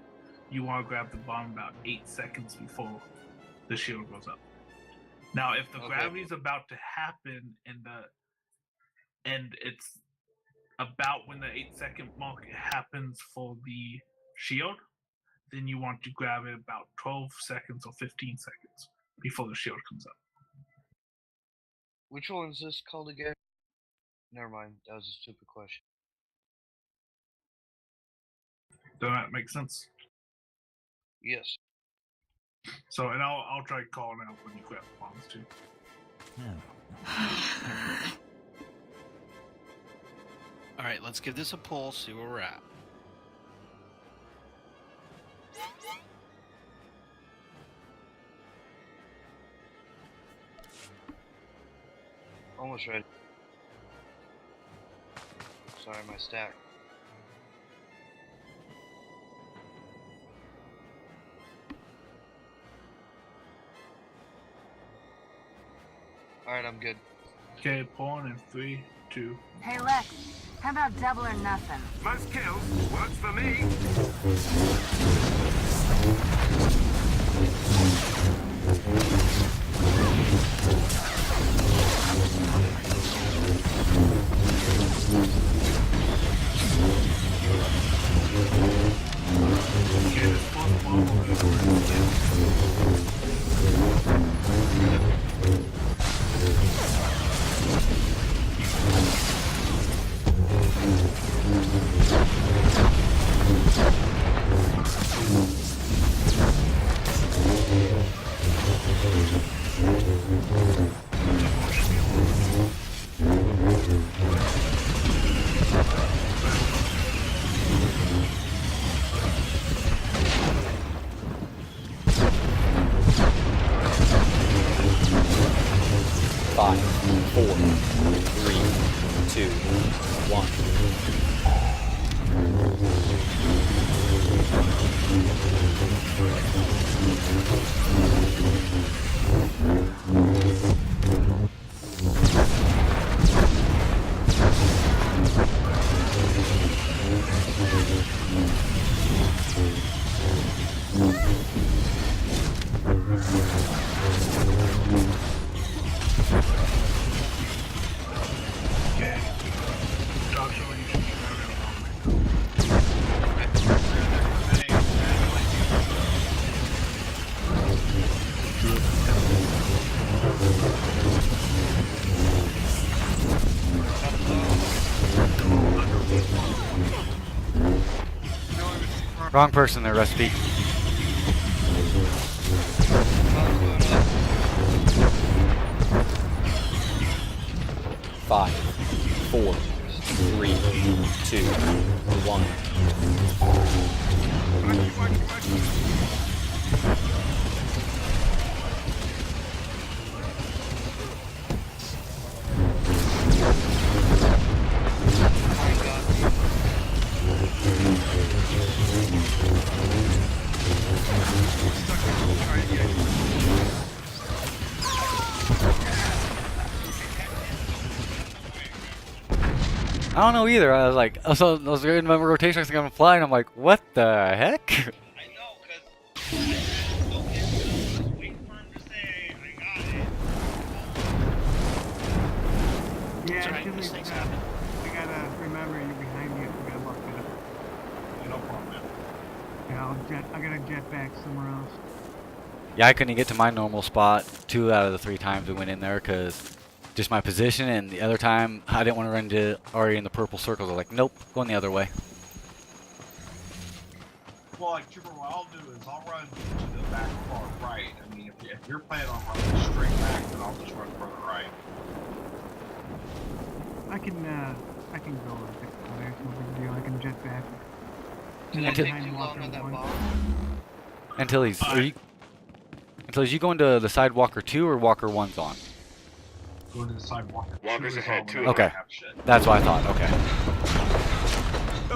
you want to grab the bomb about 8 seconds before the shield goes up. Now, if the gravity is about to happen and it's about when the 8-second mark happens for the shield, then you want to grab it about 12 seconds or 15 seconds before the shield comes up. Which one is this called again? Never mind, that was a stupid question. Does that make sense? Yes. So, and I'll try calling out when you grab the bombs too. All right, let's give this a pull. See where we're at. Almost ready. Sorry, my stack. Alright, I'm good. Okay, pulling in 3, 2. Hey Lex, how about double or nothing? Most kills works for me. Okay, this first bomb will be over. Five, 4, 3, 2, 1. Okay. Joshua, you should be moving along. Wrong person there, Recipe. Five, 4, 3, 2, 1. I don't know either. I was like, I was in my rotation. I think I'm flying. I'm like, what the heck? Yeah, It's alright, actually, mistakes happen. I gotta remember you're behind me. I forgot about that. No problem. Yeah, I gotta jet back somewhere else. Yeah, I couldn't get to my normal spot 2 out of the 3 times we went in there because just my position, and the other time I didn't want to run into already in the purple circles. I'm like, nope, going the other way. Well, like Trooper, what I'll do is I'll run to the back far right. I mean, if you're planning on running straight back, then I'll just run further right. I can go with it. There's no big deal. I can jet back. Did it Until- take too long on that bomb? Until he's until you go into the side Walker 2 or Walker 1's on. Go to the sidewalk. Walker's ahead, too. Okay, that's what I thought. Okay.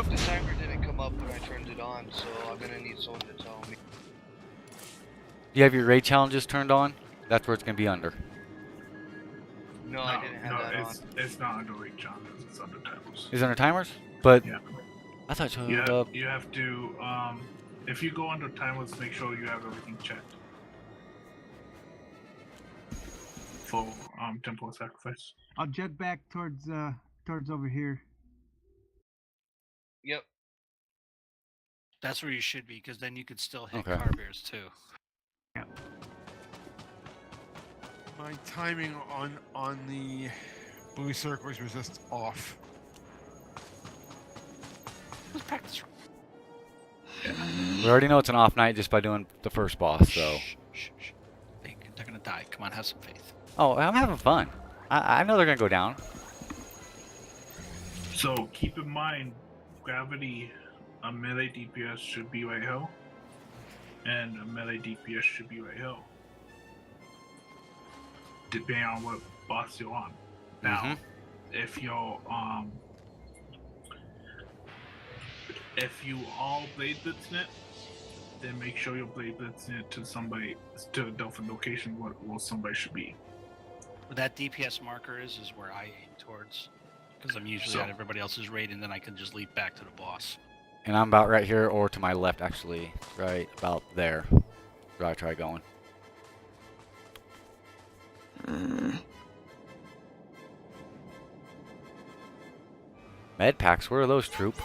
The timer didn't come up when I turned it on, so I'm gonna need someone to tell me. Do you have your raid challenges turned on? That's where it's gonna be under. No, I didn't have that on. It's not under reach on. It's under timers. Is it under timers? But Yeah. I thought you You showed have, up. you have to, if you go under timers, make sure you have everything checked. For Temple of Sacrifice. I'll jet back towards over here. Yep. That's where you should be, because then you could still hit Okay. car bears too. My timing on the blue circles was just off. Let's practice. We already know it's an off night just by doing the first boss. So. Shh, shh, shh. They're gonna die. Come on, have some faith. Oh, I'm having fun. I know they're gonna go down. So keep in mind, gravity, a melee DPS should be right here, and a melee DPS should be right here, depending on what boss you're on. Now, if you're if you all blade blitzing it, then make sure you're blade blitzing it to a different location where somebody should be. Where that DPS marker is where I aim towards, because I'm usually at everybody else's raid, and then I can just leap back to the boss. And I'm about right here, or to my left, actually, right about there. Where I try going. Med packs, where are those, troop?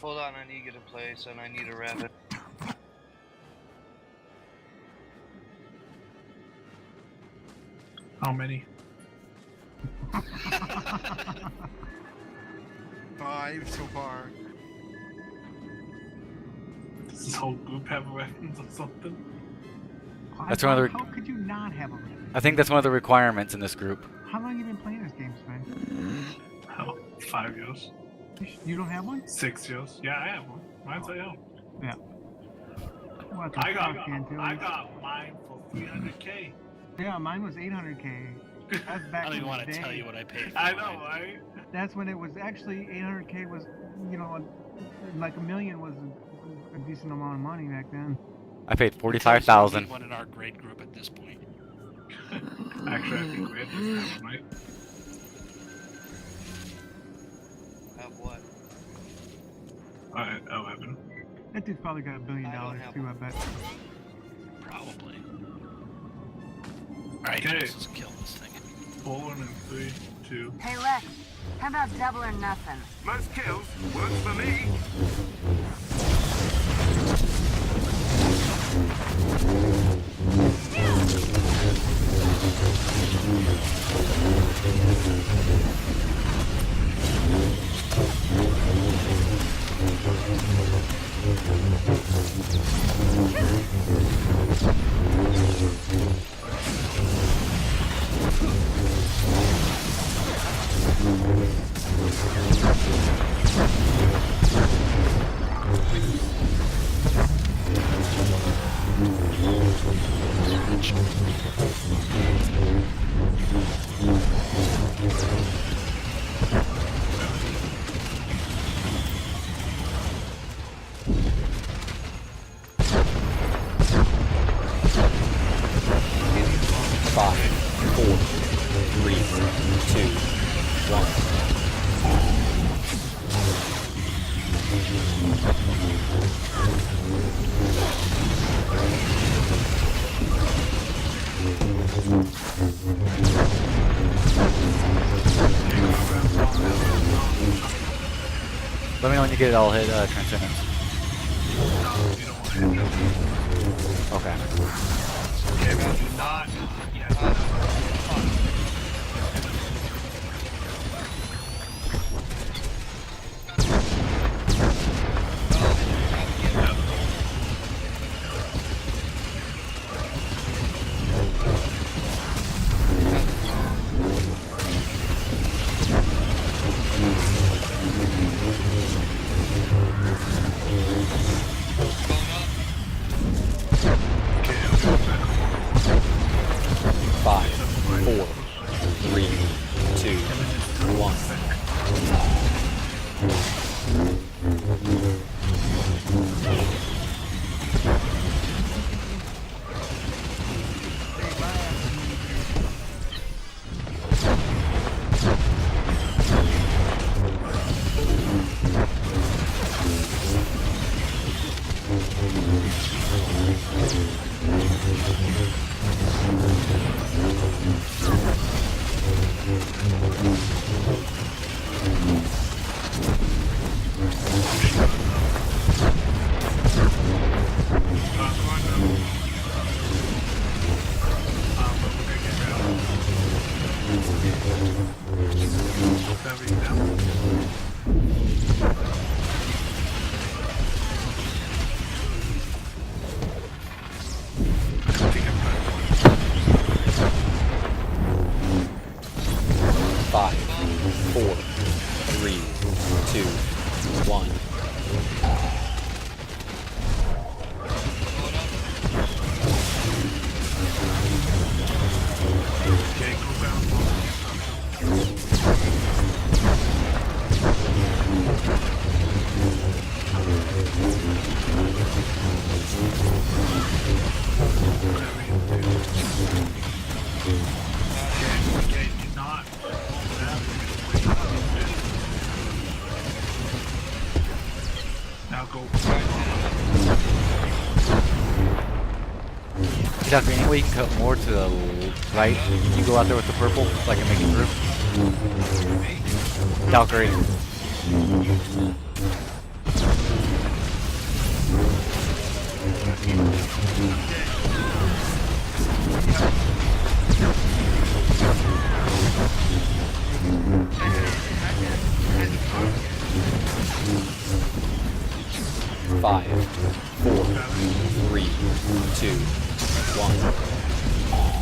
Hold on, I need to get a place and I need a rabbit. How many? 5 so far. Does this whole group have weapons or something? That's one of the. How could you not have a weapon? I think that's one of the requirements in this group. How long have you been playing this game, Sven? Oh, 5 years. You don't have one? 6 years. Yeah, I have one. Mine's right out. Yeah. Well, I got mine for 300K. Yeah, mine was 800K. That's back I don't in even the want to day. tell you what I paid for I mine. know, right? That's when it was actually 800K was, you know, like $1 million was a decent amount of money back then. I paid 45,000. One in our grade group at this point. Actually, I think we had this happen, right? Have what? 11. That dude's probably got $1 billion too, I bet. Probably. Alright, Okay. let's just kill this thing. Pulling in 3, 2. Hey, Lex, how about double or nothing? Most kills works for me. Let me know when you get it all hit, Transcendence. Okay. Not. 1. Okay, go down. Okay, do not hold that. Now go. Get out there anyway, you can cut more to the right. You go out there with the purple so I can make it through. Valkyrie. Five, 4, 3, 2, 1.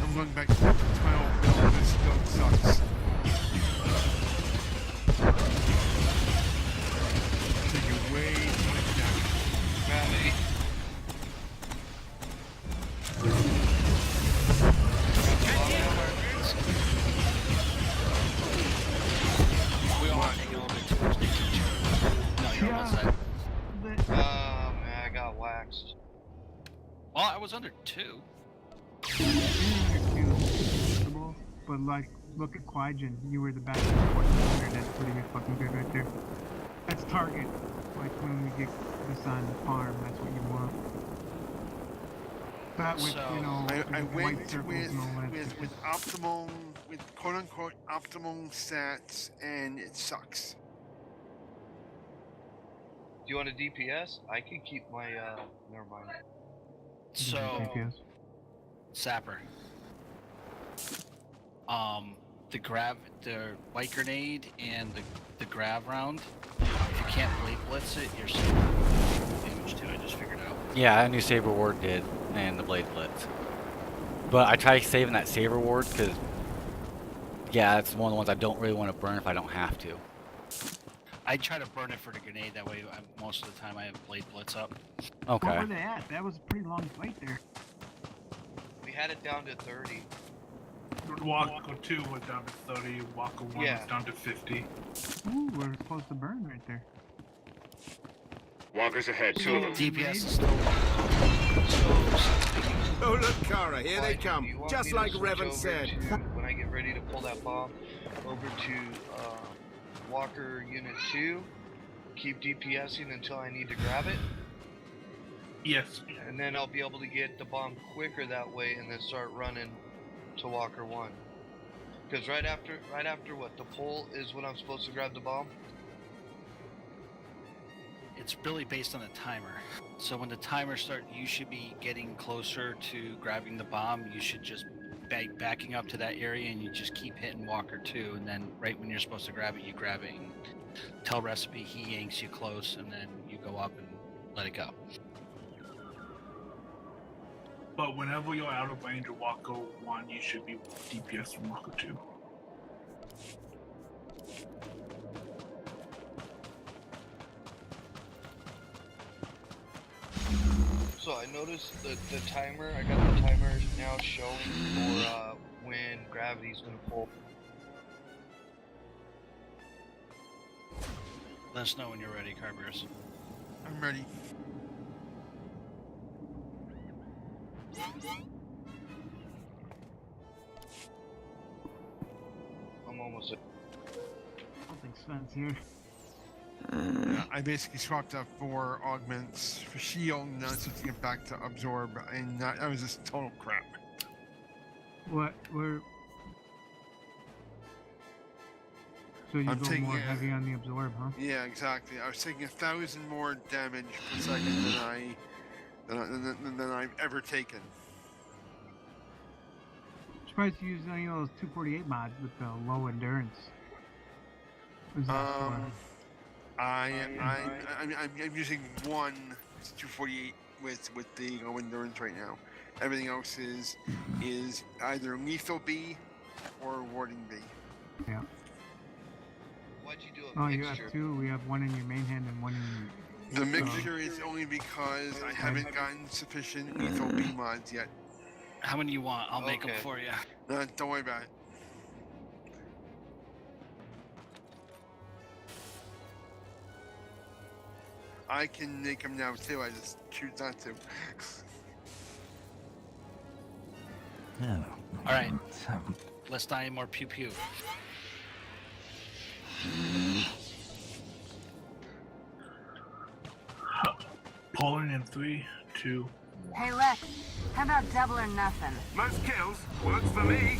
I'm going back to 12 bill. This still sucks. Taking way too much damage. Gravity. We all want to take it a little bit too much to teach. No, you're on that side. Man, I got waxed. Well, I was under 2. But like, look at Quijin. You were the back and forth. That's pretty fucking good right there. That's target. Like when we get this on farm, that's what you want. But with, So, you know, I with went white circles with and all that. with optimal, with quote unquote optimal stats, and it sucks. Do you want a DPS? I can keep my, never mind. So, DPS. Sapper. The white grenade and the grav round. If you can't blade blitz it, you're safe. Damage too. I just figured out. Yeah, I knew Saber Ward did, and the Blade Blitz. But I try saving that Saber Ward because, yeah, it's one of the ones I don't really want to burn if I don't have to. I try to burn it for the grenade. That way, most of the time I have Blade Blitz up. Okay. What were they at? That was a pretty long fight there. We had it down to 30. Wako 2 went down to 30, Wako 1 Yeah. was down to 50. Ooh, we're supposed to burn right there. Walkers ahead, 2 of them. DPS is still. Oh, look, Kara, here they Do come. you want Just me to like switch Revan over said. to, when I get ready to pull that bomb, over to Walker Unit 2, keep DPSing until I need to grab it, Yes. and then I'll be able to get the bomb quicker that way, and then start running to Walker 1. Because right after what, the pull is when I'm supposed to grab the bomb? It's really based on the timer. So when the timer starts, you should be getting closer to grabbing the bomb. You should just backing up to that area, and you just keep hitting Walker 2, and then right when you're supposed to grab it, you grab it and tell Recipe he yanks you close, and then you go up and let it go. But whenever you're out of range of Wako 1, you should be DPS from Wako 2. So I noticed the timer, I got the timer now showing for when gravity's gonna pull. Let us know when you're ready, Carburus. I'm ready. I'm almost at I don't think Sven's here. Yeah, I basically swapped out 4 augments for shield, and now it's just to get back to absorb, and that was just total crap. What? We're. So you I'm go taking more a- heavy on the absorb, huh? Yeah, exactly. I was taking 1,000 more damage per second than I than I've ever taken. I'm surprised you use any of those 248 mods with the low endurance. What's that for? I'm using one 248 with the low endurance right now. Everything else is either lethal B or warding B. Yeah. Why'd you do a Oh, mixture? you have two. We have one in your main hand and one in. The mixture is only because I haven't gotten sufficient lethal B mods yet. How many you want? I'll make them for you. No, don't worry about it. I can make them now too. I just choose not to. All right. Let's die more pew pew. Pulling in 3, 2. Hey, Lex, how about double or nothing? Most kills works for me.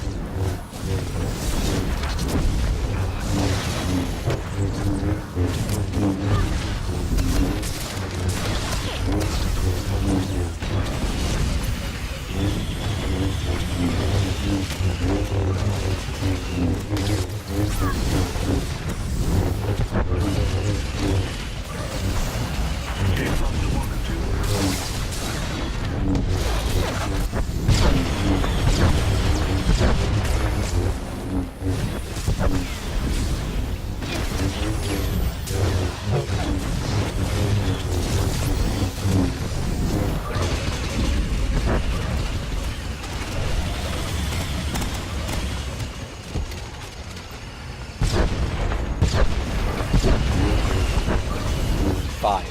Five,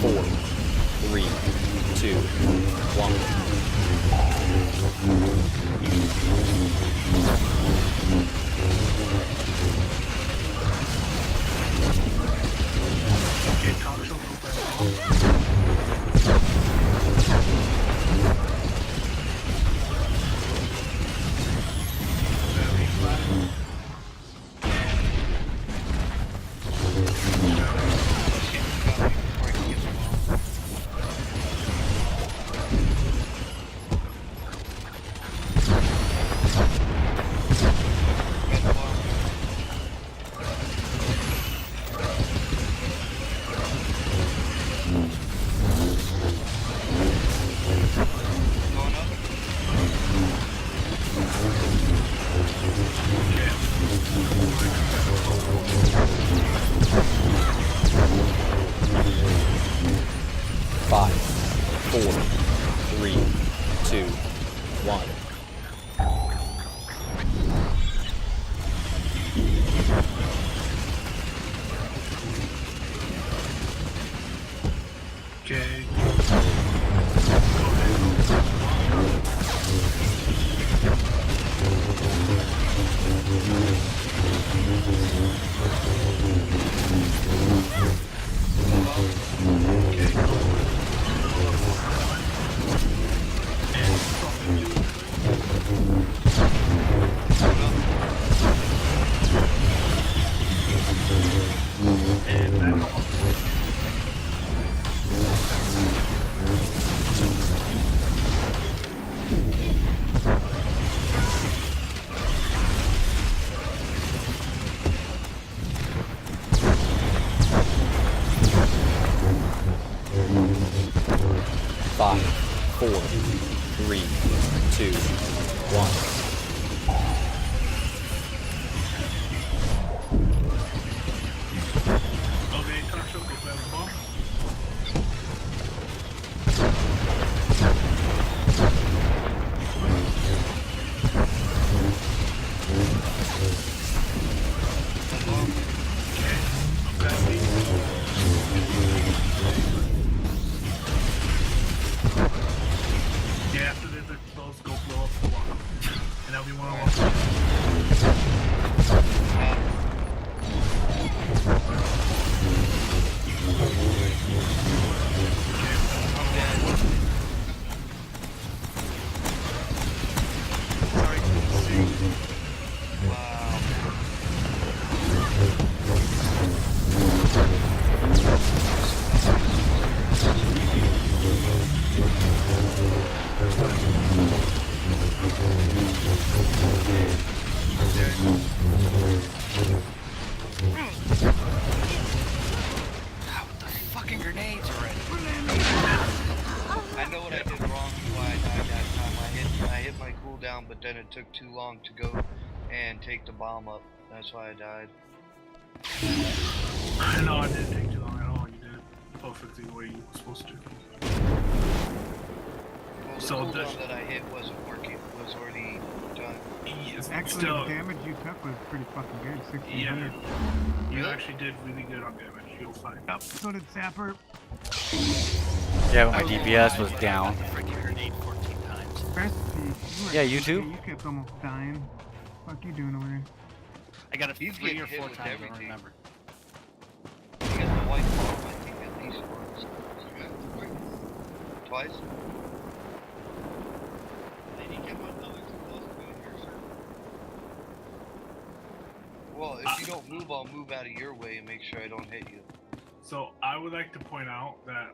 4, 3, 2, 5, 4, 3, 2, 1. Okay. Five, 4, 3, 2, 1. Yeah, after this, those go blow up the wall. And that'll be one of With the fucking grenades already. I know what I did wrong and why I died that time. I hit my cooldown, but then it took too long to go and take the bomb up. That's why I died. No, it didn't take too long at all. You did it perfectly the way you were supposed to. Well, the So cooldown that I hit wasn't working. It was already done. Yes, Actually, still, the damage you took was pretty fucking good. 1600. yeah, you actually did really good on damage. You'll find. Yep. So did Sapper. Yeah, but my DPS was down. Freaking grenade 14 times. Recipe. You were Yeah, you too? You kept almost dying. Fuck you doing over there? I got it He's 3 or getting 4 hit with times, I don't everything. remember. You got the white bomb, I think, at least once. You got the white twice? Well, if you don't move, I'll move out of your way and make sure I don't hit you. So I would like to point out that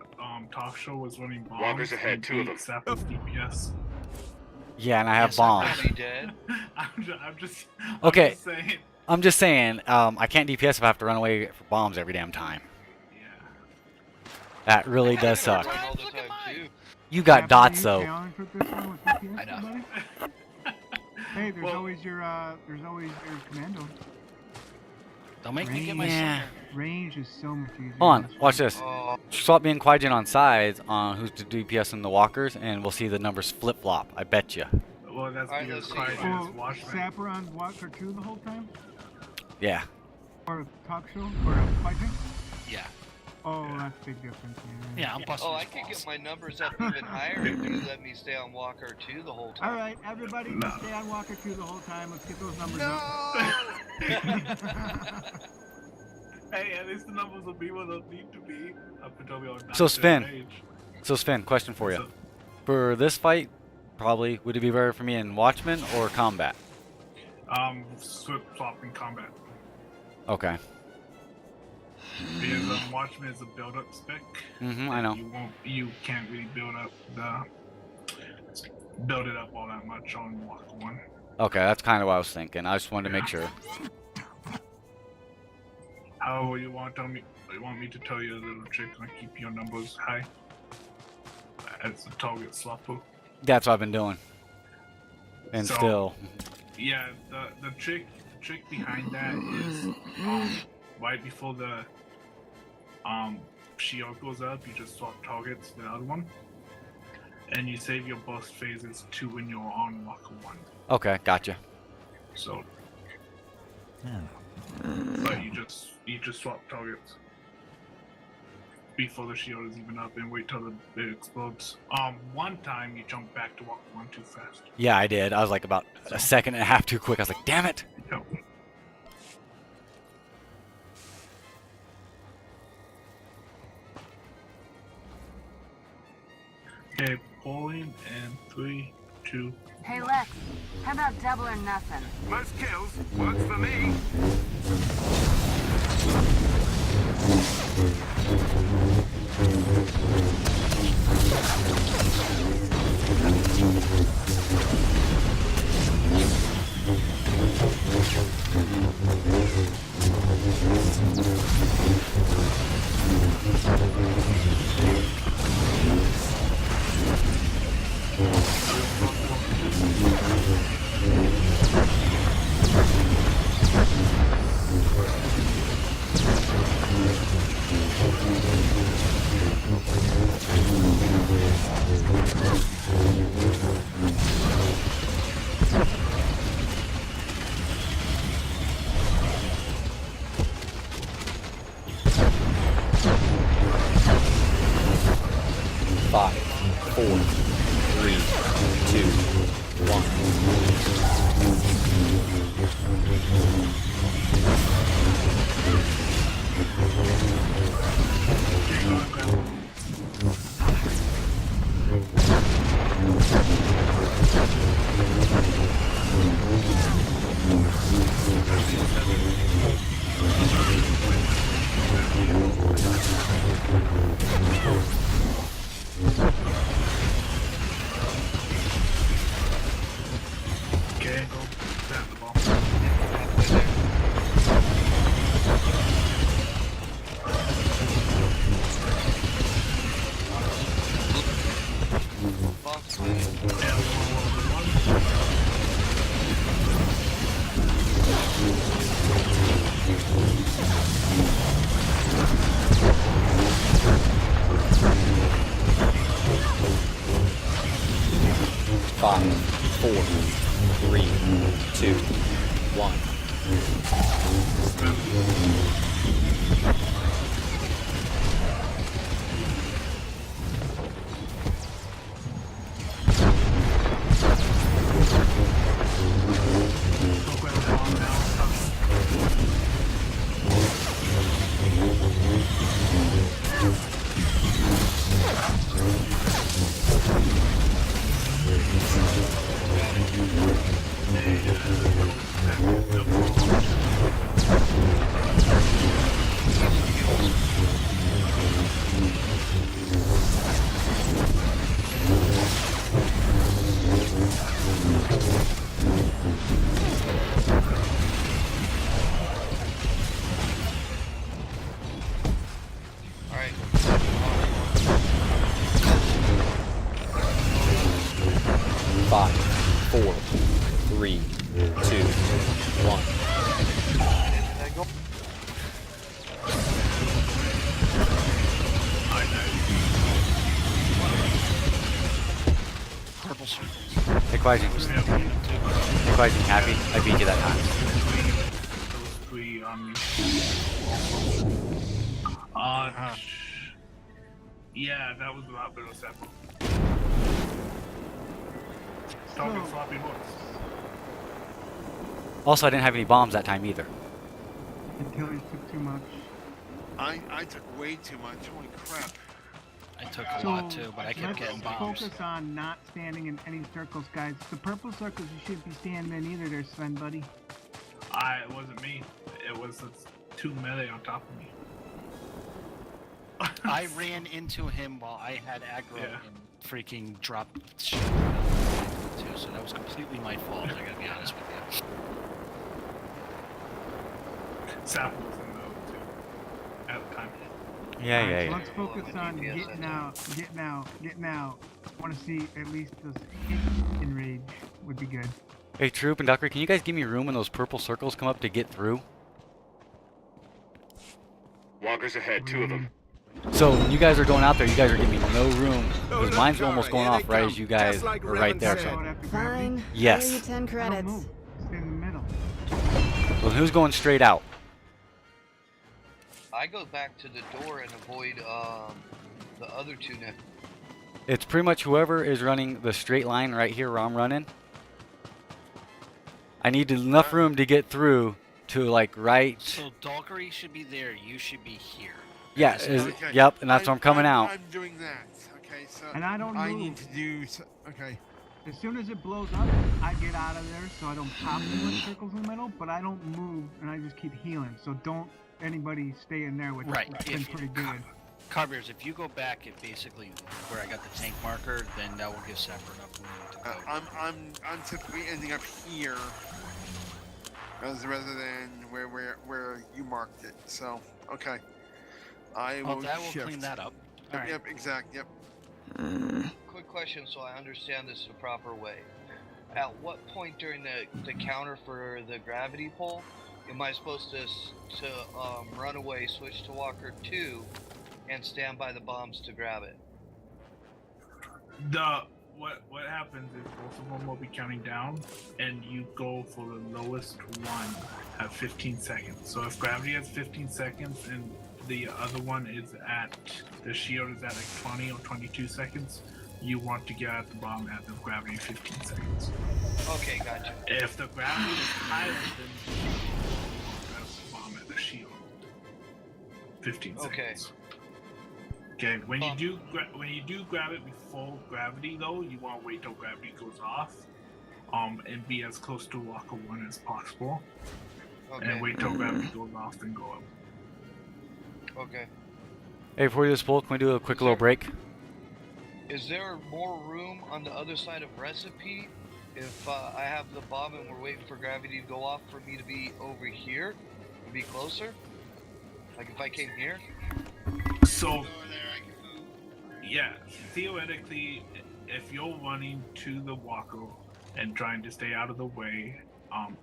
Talk Show was running bombs. Walkers ahead, and 2 of them. beat Sapper's DPS. Yeah, and I have Yes, bombs. I'll be dead. I'm just Okay. saying. I'm just saying, I can't DPS if I have to run away for bombs every damn time. Yeah. That really does suck. Run all the time too. You got Sapper, dots you though. challenged with this one with DPS, I know. buddy? Hey, there's Well- always your commando. Don't make me get my Yeah. Range is so much easier. Hold on, watch this. Oh, Swap me and Quaijin on sides on who's the DPS and the walkers, and we'll see the numbers flip flop. I bet you. Well, that's Alright, because let's see. Clyde is Oh, Watchman. Sapper on Walker 2 the whole time? Yeah. Or Talk Show? Or a fighting? Yeah. Oh, that's a big difference. Yeah, I'm busting oh, his I could balls. get my numbers up even higher if you let me stay on Walker 2 the whole time. Alright, everybody, stay on Walker 2 the whole time. Let's get those numbers No! up. Hey, at least the numbers will be what they'll need to be up until we are not So, at Sven. that age. So Sven, question for you. So, For this fight, probably would it be better for me in Watchmen or Combat? swap in combat. Okay. Because Watchman is a build-up spec. I know. You can't really build it up all that much on Walker 1. Okay, that's kind of what I was thinking. I just wanted to make sure. However, you want me to tell you a little trick and keep your numbers high as a target swapper. That's what I've been doing. And So- still. Yeah, the trick behind that is right before the shield goes up, you just swap targets to the other one, and you save your burst phases to when you're on Walker 1. Okay, gotcha. So, but you just swap targets before the shield is even up and wait till it explodes. One time you jump back to Walker 1 too fast. Yeah, I did. I was like about a second and a half too quick. I was like, damn it. Yep. Okay, pulling and 3, 2. Hey Lex, how about double or nothing? Most kills works for me. Five, 4, 3, 2, 1. Five, 4, 3, 2, 1. Alright. 5, 4, 3, 2, 1. Purple circles. Hey, Quasi. Hey, Quasi, happy? I beat you that time. Those 3 on me. Yeah, that was a lot better sample. Talking sloppy books. Also, I didn't have any bombs that time either. Until you took too much. I took way too much. Holy crap. I took a lot too, but I kept getting bombs. Focus on not standing in any circles, guys. The purple circles you shouldn't be standing in either there, Sven, buddy. It wasn't me. It was the 2 melee on top of me. I ran into him while I had aggro and freaking dropped shit too, so that was completely my fault, I gotta be honest with you. Sap was in though too. At the time. Yeah. Let's focus on getting out. I want to see at least those hits in rage would be good. Hey, Troop and Ducker, can you guys give me room when those purple circles come up to get through? Walkers ahead, 2 of them. So when you guys are going out there, you guys are giving me no room. Because mine's almost going off right as you guys are right there. So. Fine. Yes. I owe you 10 credits. Stay in the middle. Well, who's going straight out? I go back to the door and avoid the other 2 now. It's pretty much whoever is running the straight line right here where I'm running. I need enough room to get through to like right. So Valkyrie should be there, you should be here. Yeah, yep, and that's where I'm coming out. I'm doing that. Okay, so And I don't I move. need to do. Okay. As soon as it blows up, I get out of there so I don't pop too much circles in the middle, but I don't move and I just keep healing. So don't anybody stay in there with Right. It's been pretty good. Carbiers, if you go back at basically where I got the tank marker, then that will give separate enough room to go. I'm typically ending up here, rather than where you marked it. So okay. I will that will shift. clean that up. Yep, exact. Yep. Quick question so I understand this the proper way. At what point during the counter for the gravity pull am I supposed to run away, switch to Walker 2, and stand by the bombs to grab it? What happens is both of them will be counting down, and you go for the lowest one at 15 seconds. So if gravity has 15 seconds and the other one is at, the shield is at like 20 or 22 seconds, you want to get at the bomb at the gravity 15 seconds. Okay, gotcha. If the gravity is higher than the shield, grab the bomb at the shield. 15 seconds. Okay, when you do grab it before gravity though, you want to wait till gravity goes off, and be as close to Walker 1 as possible. Okay. And wait till gravity goes off, then go up. Okay. Hey, before we do this pull, can we do a quick little break? Is there more room on the other side of recipe if I have the bomb and we're waiting for gravity to go off for me to be over here, to be closer? Like if I came here? So, yeah, theoretically, if you're running to the walker and trying to stay out of the way,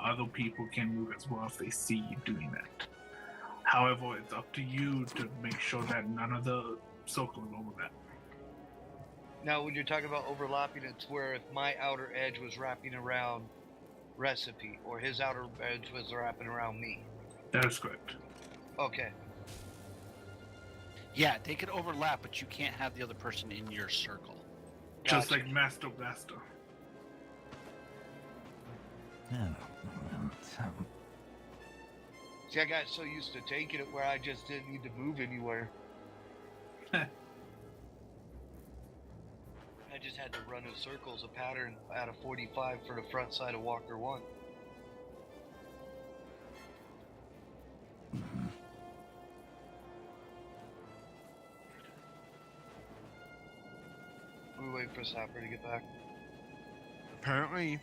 other people can move as well if they see you doing that. However, it's up to you to make sure that none of the circles overlap. Now, when you're talking about overlapping, it's where if my outer edge was wrapping around Recipe, or his outer edge was wrapping around me. That is correct. Okay. Yeah, they could overlap, but you can't have the other person in your circle. Just like Master Blaster. See, I got so used to taking it where I just didn't need to move anywhere. I just had to run in circles, a pattern out of 45 for the front side of Walker 1. We wait for Sapper to get back. Apparently.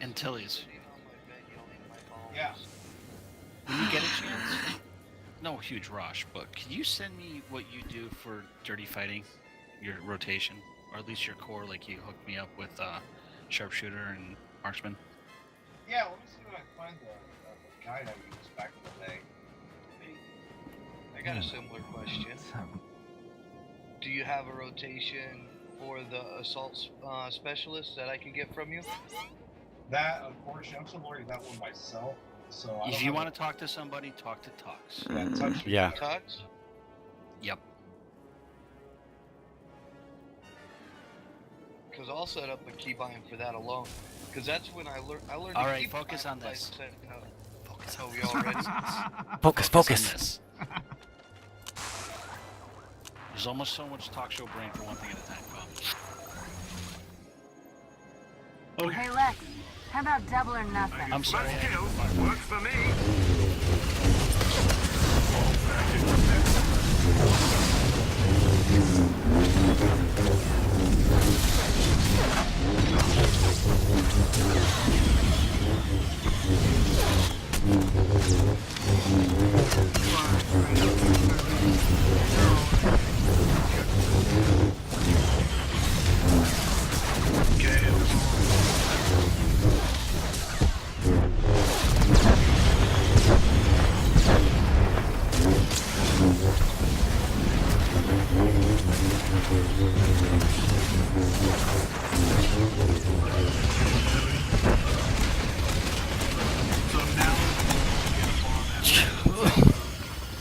Antilles. Yeah. When you get a chance, no huge rush, but can you send me what you do for dirty fighting, your rotation, or at least your core, like you hooked me up with sharpshooter and marksman? Yeah, let me see if I can find the guide I used back in the day. I got a similar question. Do you have a rotation for the assault specialist that I can get from you? That, unfortunately, I'm still learning that one myself. So If you want to talk to somebody, talk to Tux. Yeah. Tux? Yep. Because I'll set up a keybind for that alone. Because that's when I learned. All right, focus on this. Focus on we all ready? Focus. There's almost so much talk show brain for one thing at a time. Okay. Hey Lex, how about double or nothing? I'm sorry. Works for me.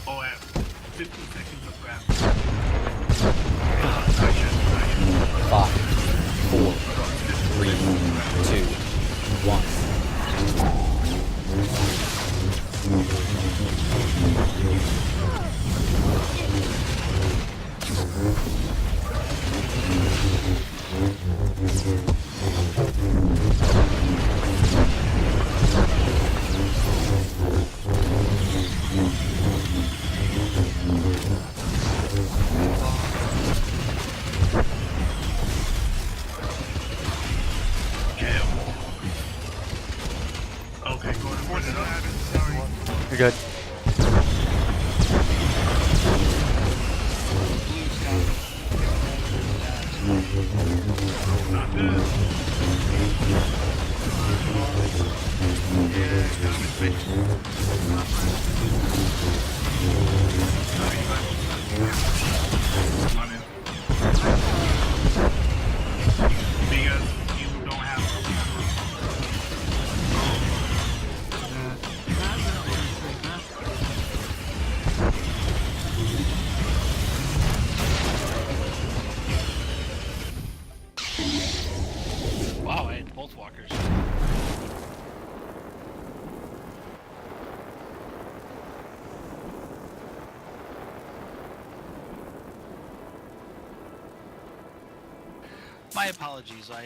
Oh, at 15 seconds of grab. 5, 4, 3, 2, 1. Okay, go ahead. You're good. Because you don't have Wow, I had both walkers. My apologies, I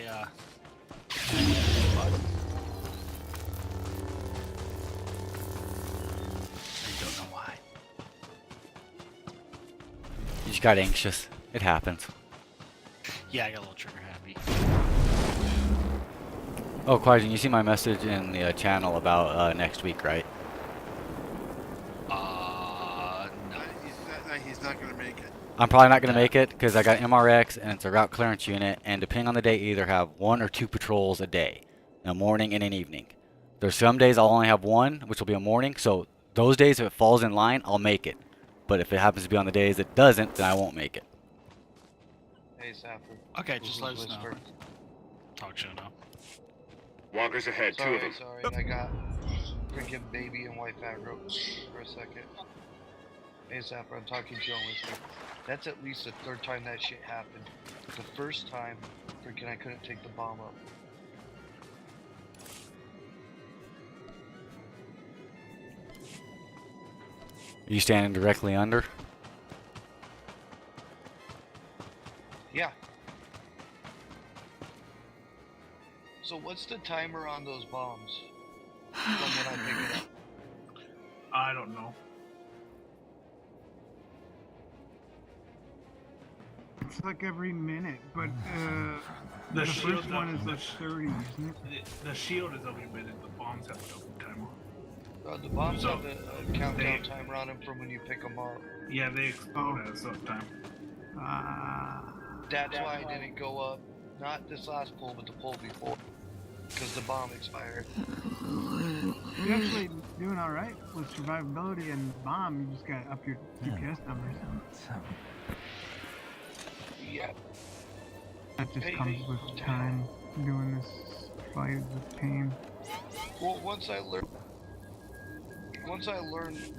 don't know why. You just got anxious. It happens. Yeah, I got a little trigger happy. Oh, Quajan, you see my message in the channel about next week, right? No. He's not gonna make it. I'm probably not going to make it because I got MRX and it's a route clearance unit, and depending on the day, either have 1 or 2 patrols a day, a morning and an evening. There's some days I'll only have 1, which will be a morning, so those days, if it falls in line, I'll make it. But if it happens to be on the days it doesn't, then I won't make it. Hey, Sapper. Okay, This just is let us know. Whisper. Talk show now. Walkers ahead, 2 of them. Sorry, I got freaking baby and wife aggro for a second. Hey, Sapper, I'm talking to you on Whisper. That's at least the 3rd time that shit happened. The first time, freaking I couldn't take the bomb up. Are you standing directly under? Yeah. So what's the timer on those bombs? From when I pick it up? I don't know. It's like every minute, but The the shield first one is the like 30, isn't it? The shield is every minute. The bombs have a double timer. The bombs So, have a countdown timer on them from when you pick them up. Yeah, they explode at a certain time. That's why I didn't go up. Not this last pull, but the pull before. Because the bomb expired. You're actually doing alright with survivability and bomb, you just gotta up your DPS numbers. Yeah. That just comes with time. Doing this fight is a pain. Well, once I learn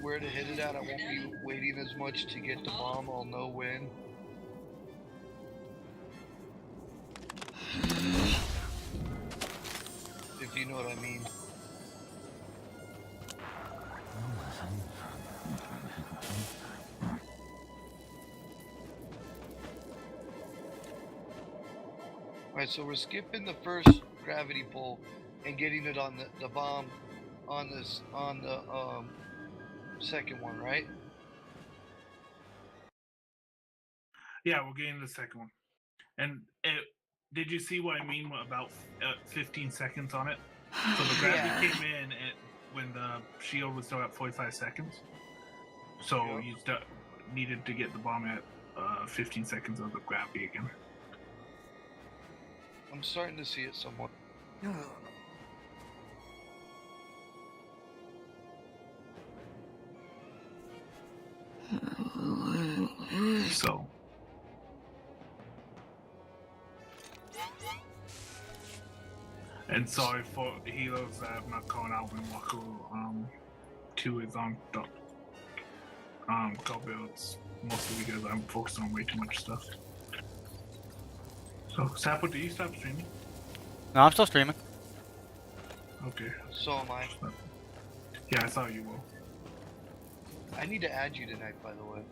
where to hit it at, I won't be waiting as much to get the bomb. I'll know when. If you know what I mean. Alright, so we're skipping the first gravity pull and getting it on the bomb on the second one, right? Yeah, we're getting the second one. And did you see what I mean about 15 seconds on it? So the gravity came in when the shield was still at 45 seconds. So you needed to get the bomb at 15 seconds of the gravity again. I'm starting to see it somewhat. So. And sorry for healers that have not gone out when Walker 2 is on the go builds, mostly because I'm focused on way too much stuff. So, Sapo, did you stop streaming? No, I'm still streaming. Okay. So am I. Yeah, I saw you will. I need to add you tonight, by the way.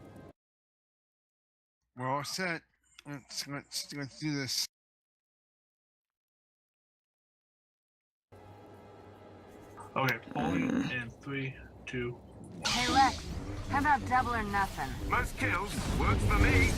We're all set. Let's do this. Okay, polling in 3, 2, 1. Hey Lex, how about double or nothing? Most kills works for me.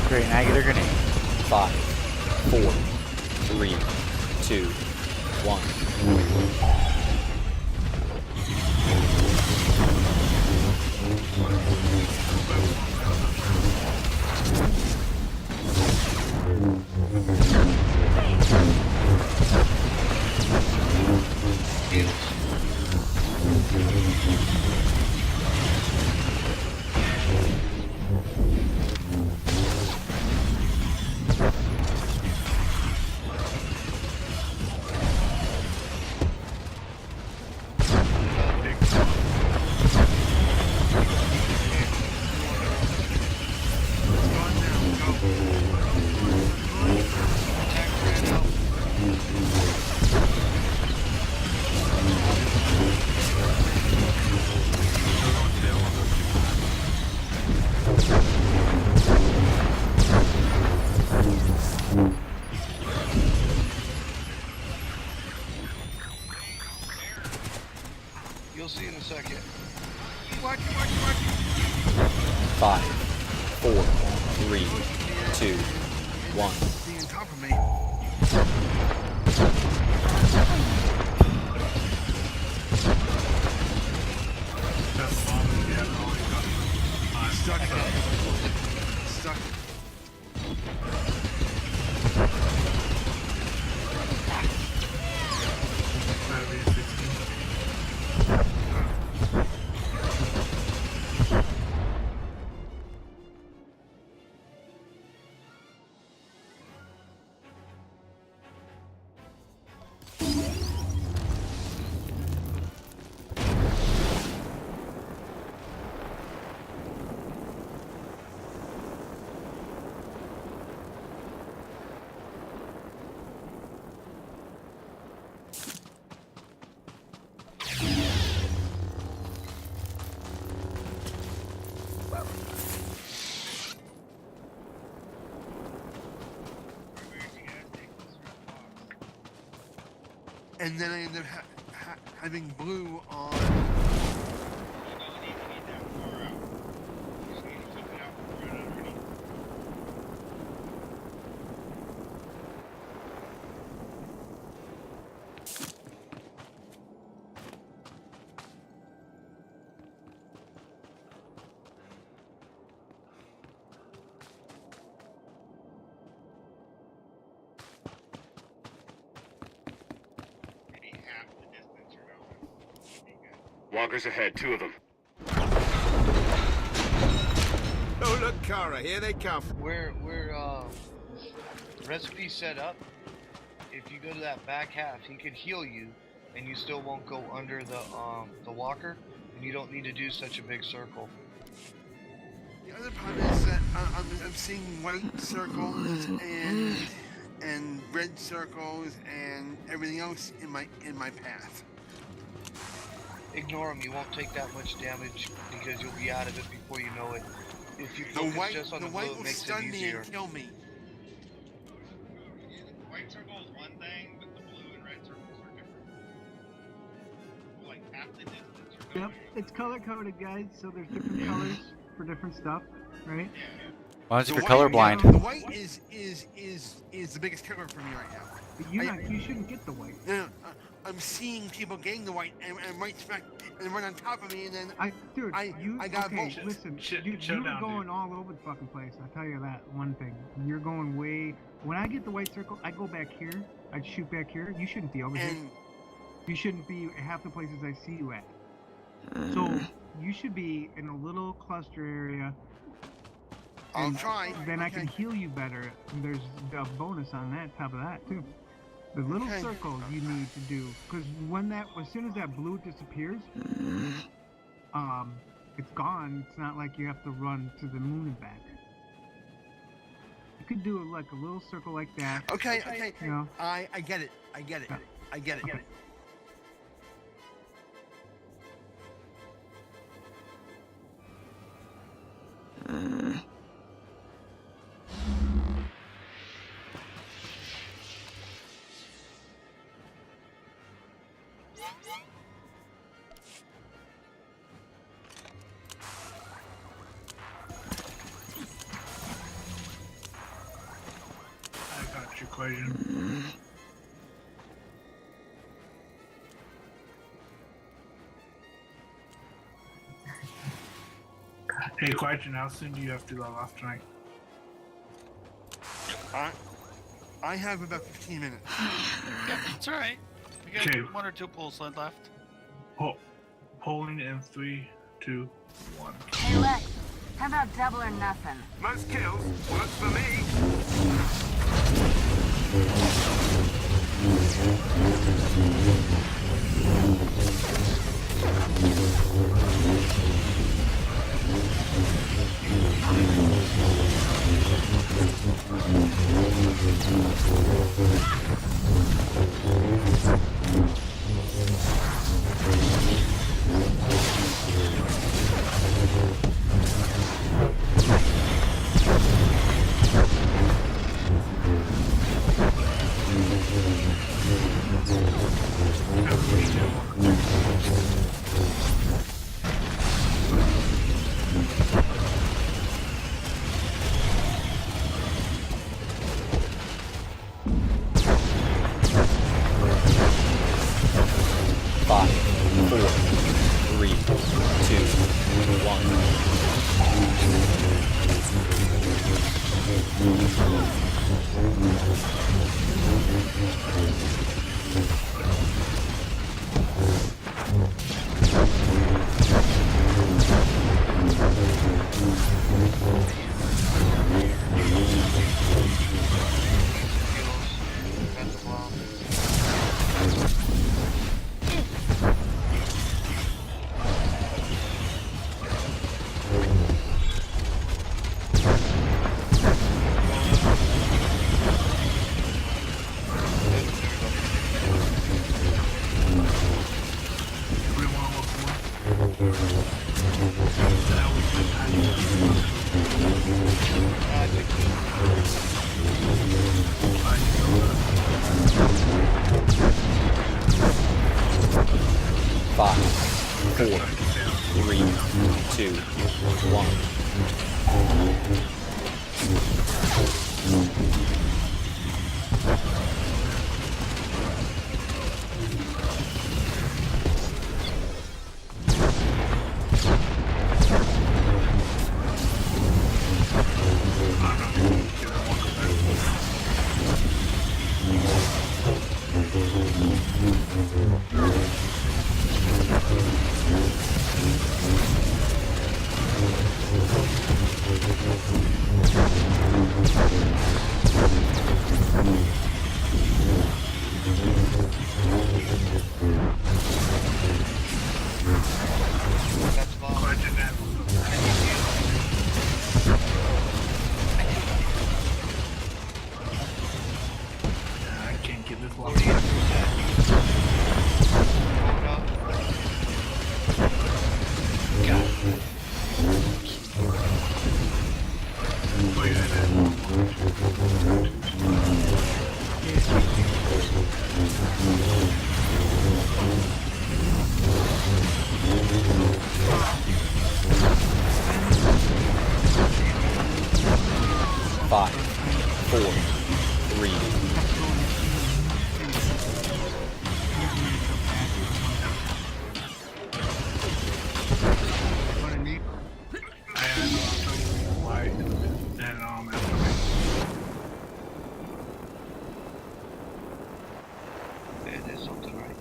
Great, now get a grenade. 5, 4, 3, 2, 1. 4, 3, 2, 1. Being on top of me. That's bomb. Yeah, already got Stuck. Stuck. And then I ended up having blue on. Walkers ahead, 2 of them. Oh, look, Kara, here they come. Where recipe set up, if you go to that back half, he could heal you, and you still won't go under the walker, and you don't need to do such a big circle. The other part is that I'm seeing white circles and red circles and everything else in my path. Ignore him. You won't take that much damage because you'll be out of it before you know it. If you focus just on the blue, it makes it stun me easier. and kill me. White circle is one thing, but the blue and red circles are different. Like half the distance you're going. Yep, it's color coded, guys. So there's different colors for different stuff, right? Why don't you The be white- colorblind? The white is the biggest killer for me right now. But you shouldn't get the white. No, I'm seeing people getting the white and right smack and run on top of me, and then I got both. Listen, Shut you were down, going all over the fucking place. I'll tell you that one thing. You're going way. When I get the white circle, I go back here. I shoot back here. You shouldn't be over here. You shouldn't be half the places I see you at. So you should be in a little cluster area. I'll try. Then I can heal you better. And there's a bonus on that, top of that too. The little circle you need to do, because as soon as that blue disappears, it's gone. It's not like you have to run to the moon and back. You could do like a little circle like that. Okay. You know? I get it. I get it. Okay. I got your equation. Hey, question, how soon do you have to go off tonight? I have about 15 minutes. Yeah, it's alright. We got Okay. 1 or 2 pulls left. Polling in 3, 2, 1. Hey, Lex, how about double or nothing? Most kills works for me. 2, 1. I can't get this one. Five, 4, 3. What I need. There's something right.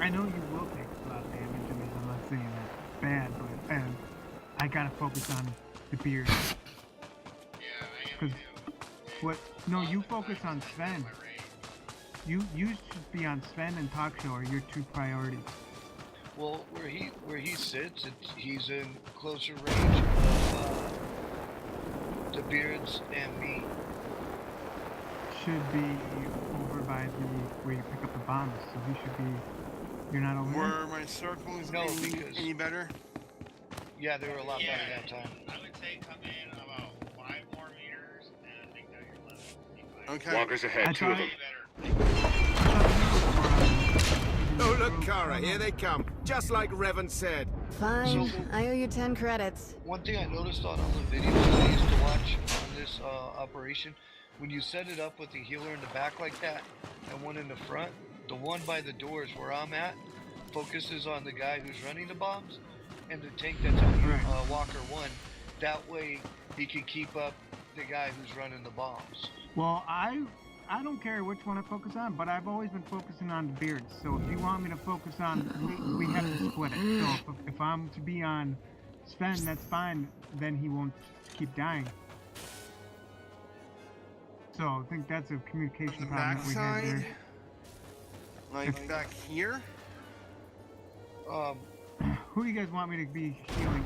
I know you will take a lot of damage. I mean, I'm not saying that's bad, but I gotta focus on the beard. Cause what? No, you focus on Sven. You should be on Sven and Talk Show are your two priorities. Well, where he sits, he's in closer range of the Beards and me. Should be over by the where you pick up the bombs, so he should be. You're not over there? Were my circles any better? Yeah, they were a lot better that time. I would say come in about 5 more meters, and I think that you're left. Okay. Walkers ahead, 2 of them. Oh, look, Kara, here they come. Just like Revan said. Fine. I owe you 10 credits. One thing I noticed on all the videos I used to watch on this operation, when you set it up with the healer in the back like that, and one in the front, the one by the doors where I'm at focuses on the guy who's running the bombs, and the tank that's on Walker 1. That way, he can keep up the guy who's running the bombs. Well, I don't care which one I focus on, but I've always been focusing on the beards. So if you want me to focus on, we have to split it. So if I'm to be on Sven, that's fine. Then he won't keep dying. So I think that's a communication problem that we have there. Like back here? Who do you guys want me to be healing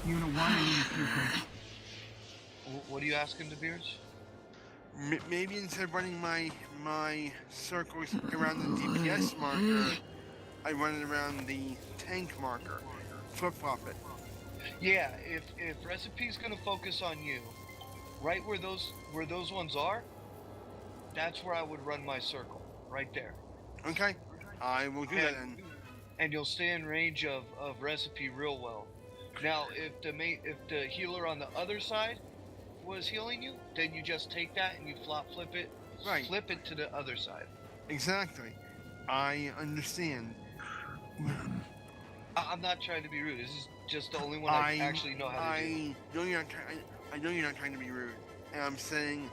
to? Unit 1 and Unit 2, please. What are you asking the Beards? Maybe instead of running my circles around the DPS marker, I run it around the tank marker. Flip-flop it. Yeah, if Recipe's gonna focus on you, right where those ones are, that's where I would run my circle, right there. Okay, I will do that then. And you'll stay in range of Recipe real well. Now, if the healer on the other side was healing you, then you just take that and you flip it, flip it to the other side. Exactly. I understand. I'm not trying to be rude. This is just the only one I actually know how to do. I know you're not trying to be rude. And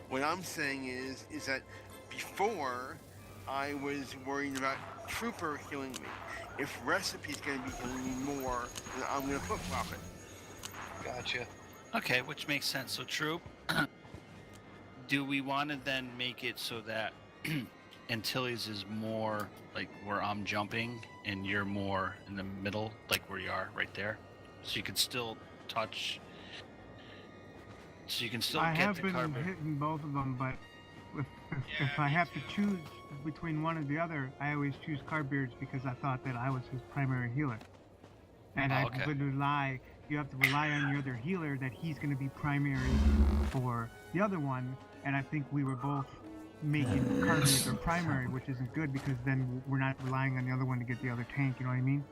what I'm saying is that before I was worried about Trooper healing me. If Recipe's going to be healing me more, then I'm going to flip-flop it. Gotcha. Okay, which makes sense. So, Troop, do we want to then make it so that Antilles is more like where I'm jumping and you're more in the middle, like where you are right there? So you can still touch. So you can still I get have the been carbon. hitting both of them, but if I have to choose between one or the other, I always choose Carbeards because I thought that I was his primary healer. And I would rely, you have to rely on your other healer that he's going to be primary for the other one. And I think we were both making Carbeards our primary, which isn't good because then we're not relying on the other one to get the other tank, you know what I mean?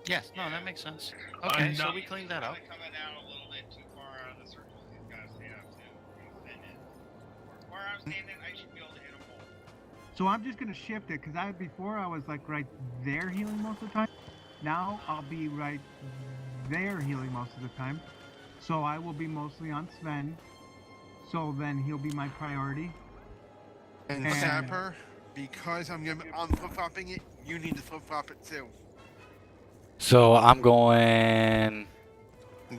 Yes, no, that makes sense. Okay, so we cleaned that up. Coming out a little bit too far out of the circles he's got to stay out too. Then where I'm standing, I should be able to hit him more. So I'm just gonna shift it because before I was like right there healing most of the time. Now I'll be right there healing most of the time. So I will be mostly on Sven. So then he'll be my priority. And Sapper, because I'm flip-flopping it, you need to flip-flop it too. So I'm going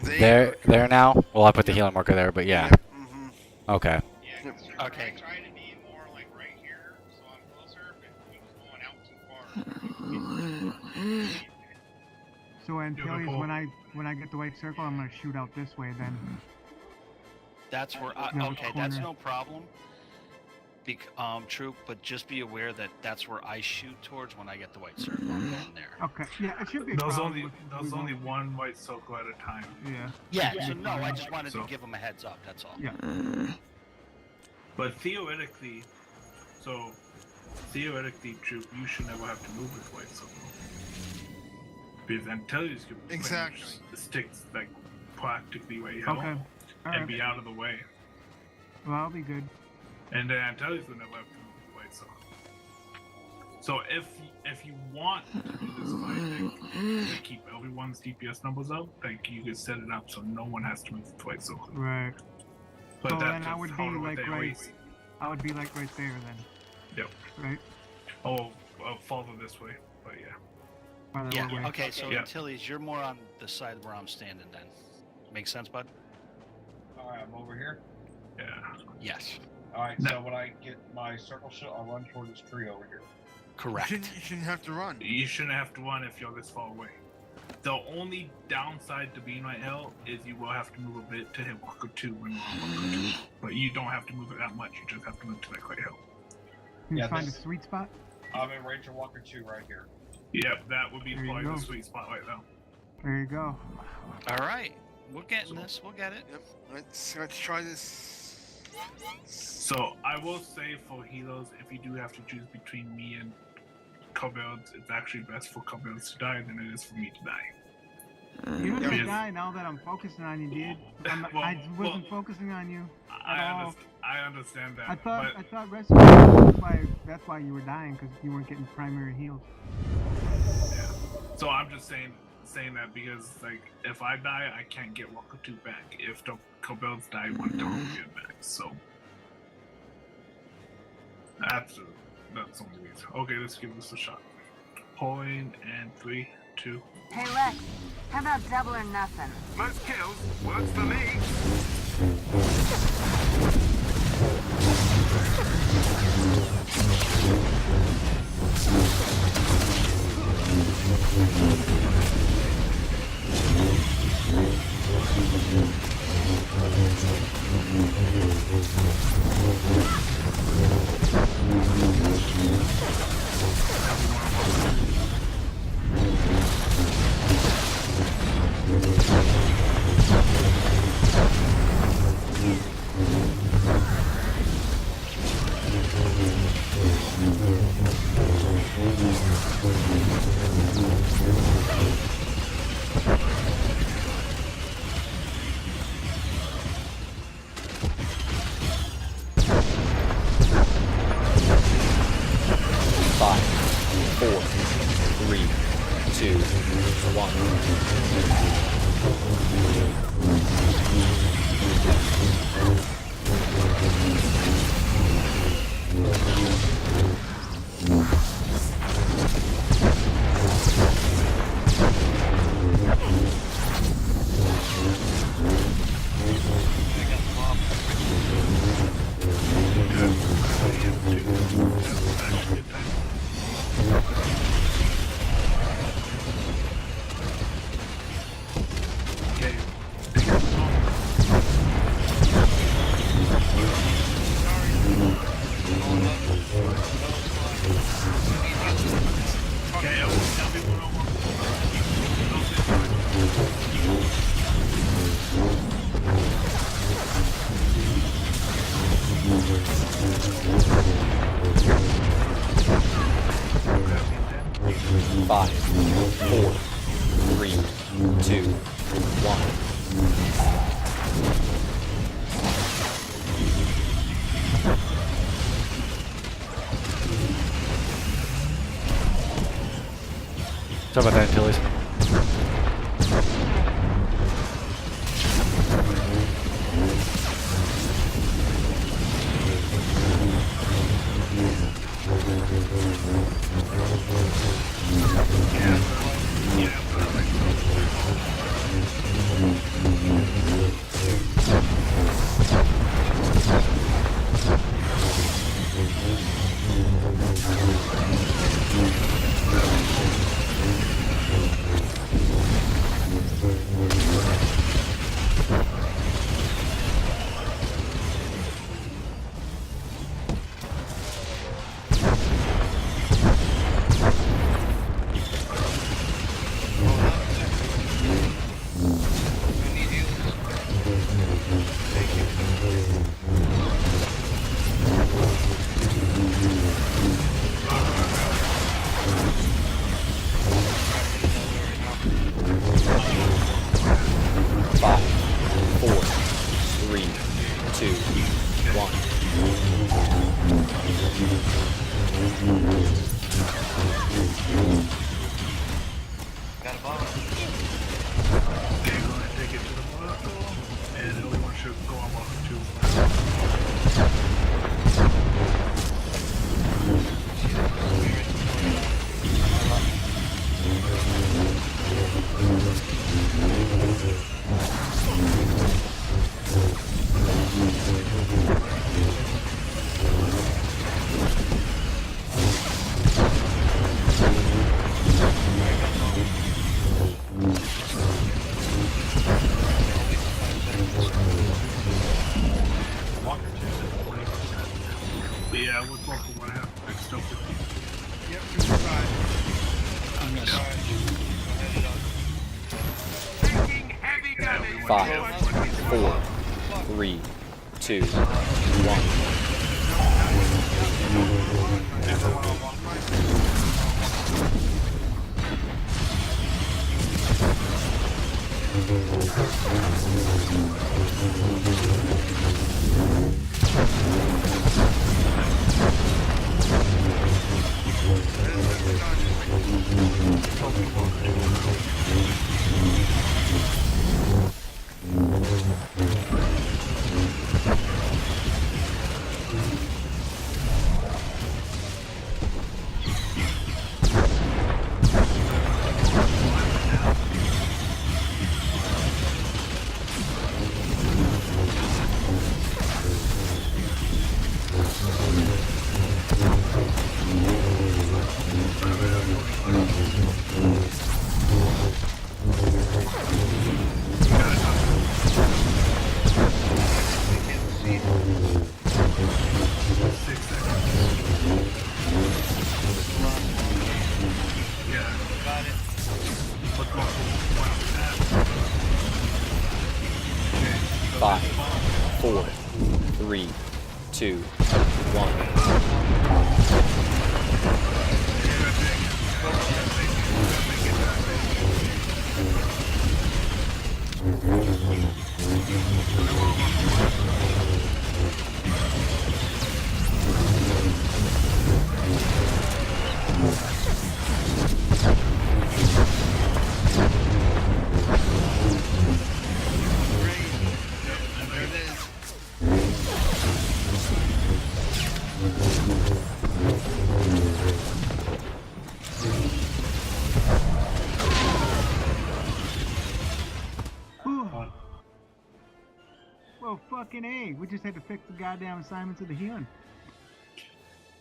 there now. Well, I put the healing marker there, but yeah. Mm-hmm. Okay. Yeah, okay. I try to be more like right here, so I'm closer, but he was going out too far. So Antilles, when I get the white circle, I'm gonna shoot out this way then. That's where that's no problem. Troop, but just be aware that that's where I shoot towards when I get the white circle. I'm going there. Okay, yeah, it should be. There's only one white circle at a time. Yeah. Yeah. So no, I just wanted to give them a heads up. That's all. Yeah. But theoretically, Troop, you should never have to move with white circle. Because Antilles can stick like practically where you Okay. and be out of the way. Well, I'll be good. And then Antilles will never have to move with white circle. So if you want to do this fight, like, keep everyone's DPS numbers up, like you can set it up so no one has to move with white circle. Right. But so that's then I would be like I would be like right there then. Yep. Right. Oh, farther this way, but yeah. Yeah. Okay. So Antilles, you're more on the side where I'm standing then. Make sense, bud? Alright, I'm over here. Yeah. Yes. Alright, so when I get my circle shot, I'll run toward this tree over here. Correct. You shouldn't have to run. You shouldn't have to run if you're this far away. The only downside to being right L is you will have to move a bit to hit Walker 2 when we're on Walker 2. But you don't have to move it that much, you just have to move to that right hill. Can you find a sweet spot? I'm in Ranger Walker 2 right here. Yep, that would be probably the sweet spot right now. There you go. Alright. We're getting this. We'll get it. Yep. Let's try this. So I will say for healers, if you do have to choose between me and Cubbilds, it's actually best for Cubbilds to die than it is for me to die. You're gonna die now that I'm focusing on you, dude. I wasn't focusing on you at all. I understand that. I thought rescue. That's why you were dying, because you weren't getting primary heals. Yeah. So I'm just saying that because like if I die, I can't get Walker 2 back. If the Cubbilds die, one don't get it back. So that's the only reason. Okay, let's give this a shot. Pulling and 3, 2. Hey Lex, how about double or nothing? Most kills works for me. 2, 1. Sorry about that, Antilles. Got a bomb. Okay, go ahead and take it to the vehicle, and the only one should go on level 2. Yeah, with local one, I have fixed up with you. Yep, you're fine. I'm gonna Taking heavy damage. 5, 4, 3, 2, 1. Five, 4, 3, 2, Well, fucking A. We just had to fix the goddamn assignments of the healing.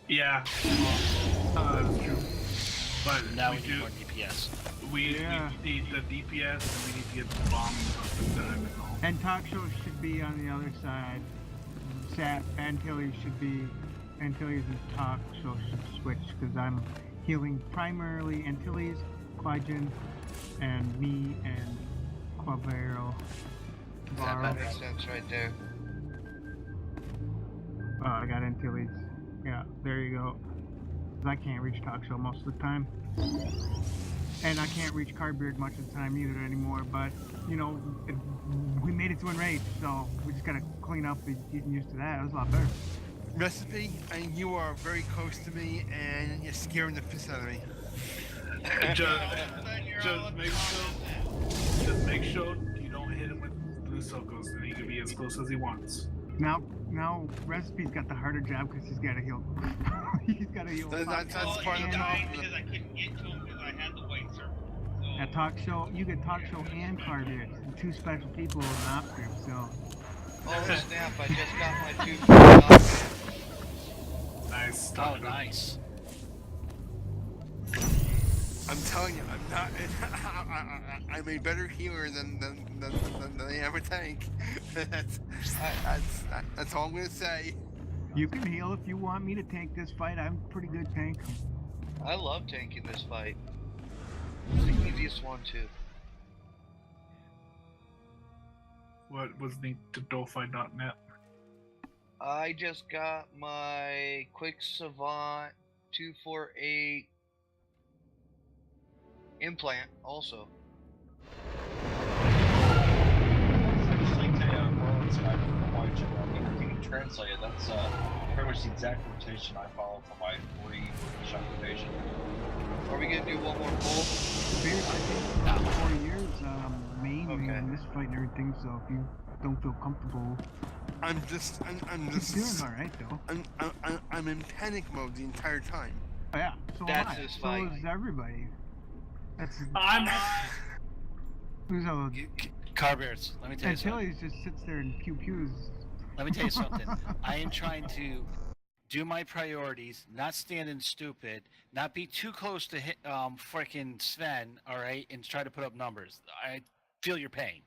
Yeah, that's true. But now we do. need more DPS. We need the DPS, and we need to get the bombs up and done. And talk shows should be on the other side. Sat Antilles should be. Antilles and talk show should switch because I'm healing primarily Antilles, Quajan, and me and Quavero. That makes sense right there. Oh, I got Antilles. Yeah, there you go. 'Cause I can't reach talk show most of the time. And I can't reach Cardbeard much of the time either anymore, but, you know, we made it to enrage, so we just gotta clean up and get used to that. It was a lot better. Recipe, and you are very close to me, and you're scaring the piss out of me. Just make sure you don't hit him with blue circles, and he can be as close as he wants. Now Recipe's got the harder job because he's gotta heal. He's gotta heal. That's part he of died because I couldn't get to him because I had the white circle. So, At talk show, you get talk show and Cardbeard, two special people in an op group, so. Oh snap! I just got my 2. Nice. Oh, nice. I'm telling you, I'm not. I'm a better healer than I am a tank. That's all I'm gonna say. You can heal if you want me to tank this fight. I'm a pretty good tank. I love tanking this fight. It's the easiest one too. What was linked to Dolphin.net? I just got my Quick Savant 248 implant also. If you can translate it, that's pretty much the exact rotation I follow for my 3 shot rotation. Are we gonna do one more pull? Beard, I think 4 years mainly in this fight and everything. So if you don't feel comfortable, I'm just doing all right though. I'm in panic mode the entire time. Oh, yeah, so That's am I. his So fight. is everybody. That's. I'm. Who's all? Carbeards, let me tell you And something. Tilly's just sits there and pews. Let me tell you something. I am trying to do my priorities, not standing stupid, not be too close to hit frickin' Sven, all right, and try to put up numbers. I feel your pain.